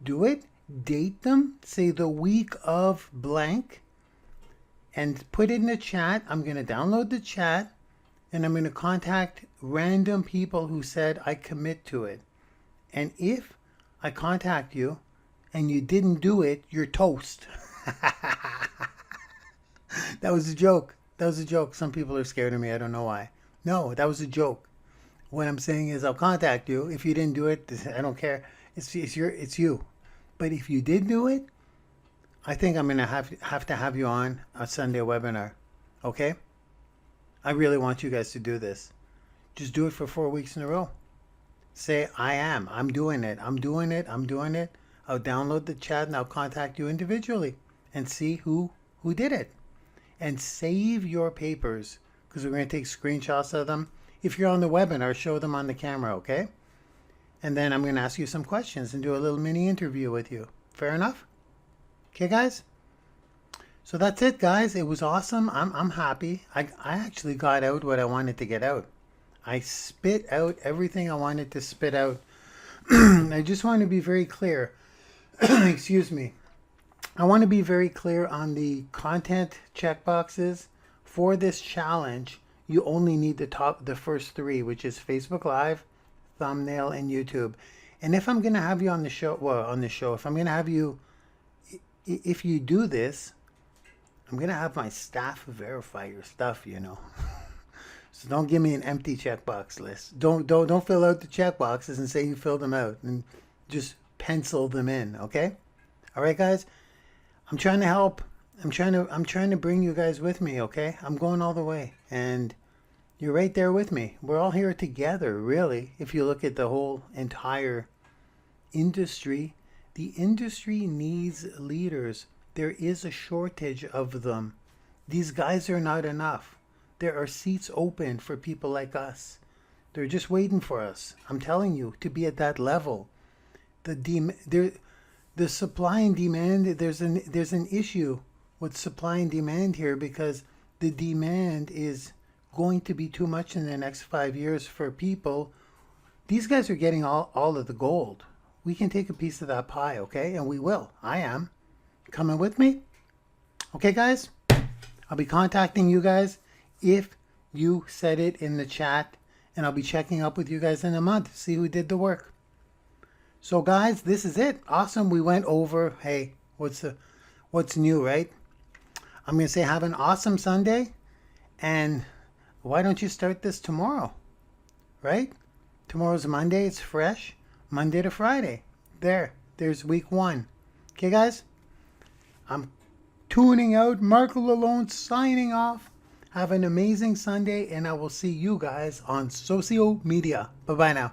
Do it. Date them. Say the week of blank, and put it in the chat. I'm going to download the chat, and I'm going to contact random people who said I commit to it. And if I contact you and you didn't do it, you're toast. That was a joke. That was a joke. Some people are scared of me. I don't know why. No, that was a joke. What I'm saying is I'll contact you. If you didn't do it, I don't care. It's you. But if you did do it, I think I'm going to have to have you on a Sunday webinar. Okay? I really want you guys to do this. Just do it for 4 weeks in a row. Say, I'm doing it. I'm doing it. I'll download the chat and I'll contact you individually and see who did it. And save your papers, because we're going to take screenshots of them. If you're on the webinar, show them on the camera, okay? And then I'm going to ask you some questions and do a little mini interview with you. Fair enough? Okay, guys? So that's it, guys. It was awesome. I'm happy. I actually got out what I wanted to get out. I spit out everything I wanted to spit out. I just want to be very clear. Excuse me. I want to be very clear on the content checkboxes. For this challenge, you only need the first 3, which is Facebook Live, thumbnail, and YouTube. And if I'm going to have you on the show, if I'm going to have you, if you do this, I'm going to have my staff verify your stuff, you know. So don't give me an empty checkbox list. Don't fill out the checkboxes and say you filled them out, and just pencil them in, okay? All right, guys? I'm trying to help. I'm trying to bring you guys with me, okay? I'm going all the way, and you're right there with me. We're all here together, really. If you look at the whole entire industry, the industry needs leaders There is a shortage of them. These guys are not enough. There are seats open for people like us. They're just waiting for us. I'm telling you, to be at that level. The supply and demand, there's an issue with supply and demand here, because the demand is going to be too much in the next 5 years for people. These guys are getting all of the gold. We can take a piece of that pie, okay? And we will. I am. Coming with me? Okay, guys? I'll be contacting you guys if you said it in the chat, and I'll be checking up with you guys in a month, see who did the work. So guys, this is it. Awesome. We went over, hey, what's new, right? I'm going to say have an awesome Sunday, and why don't you start this tomorrow, right? Tomorrow's Monday. It's fresh. Monday to Friday. There's week 1. Okay, guys? I'm tuning out. Marc Lalonde signing off. Have an amazing Sunday, and I will see you guys on social media. Bye-bye now.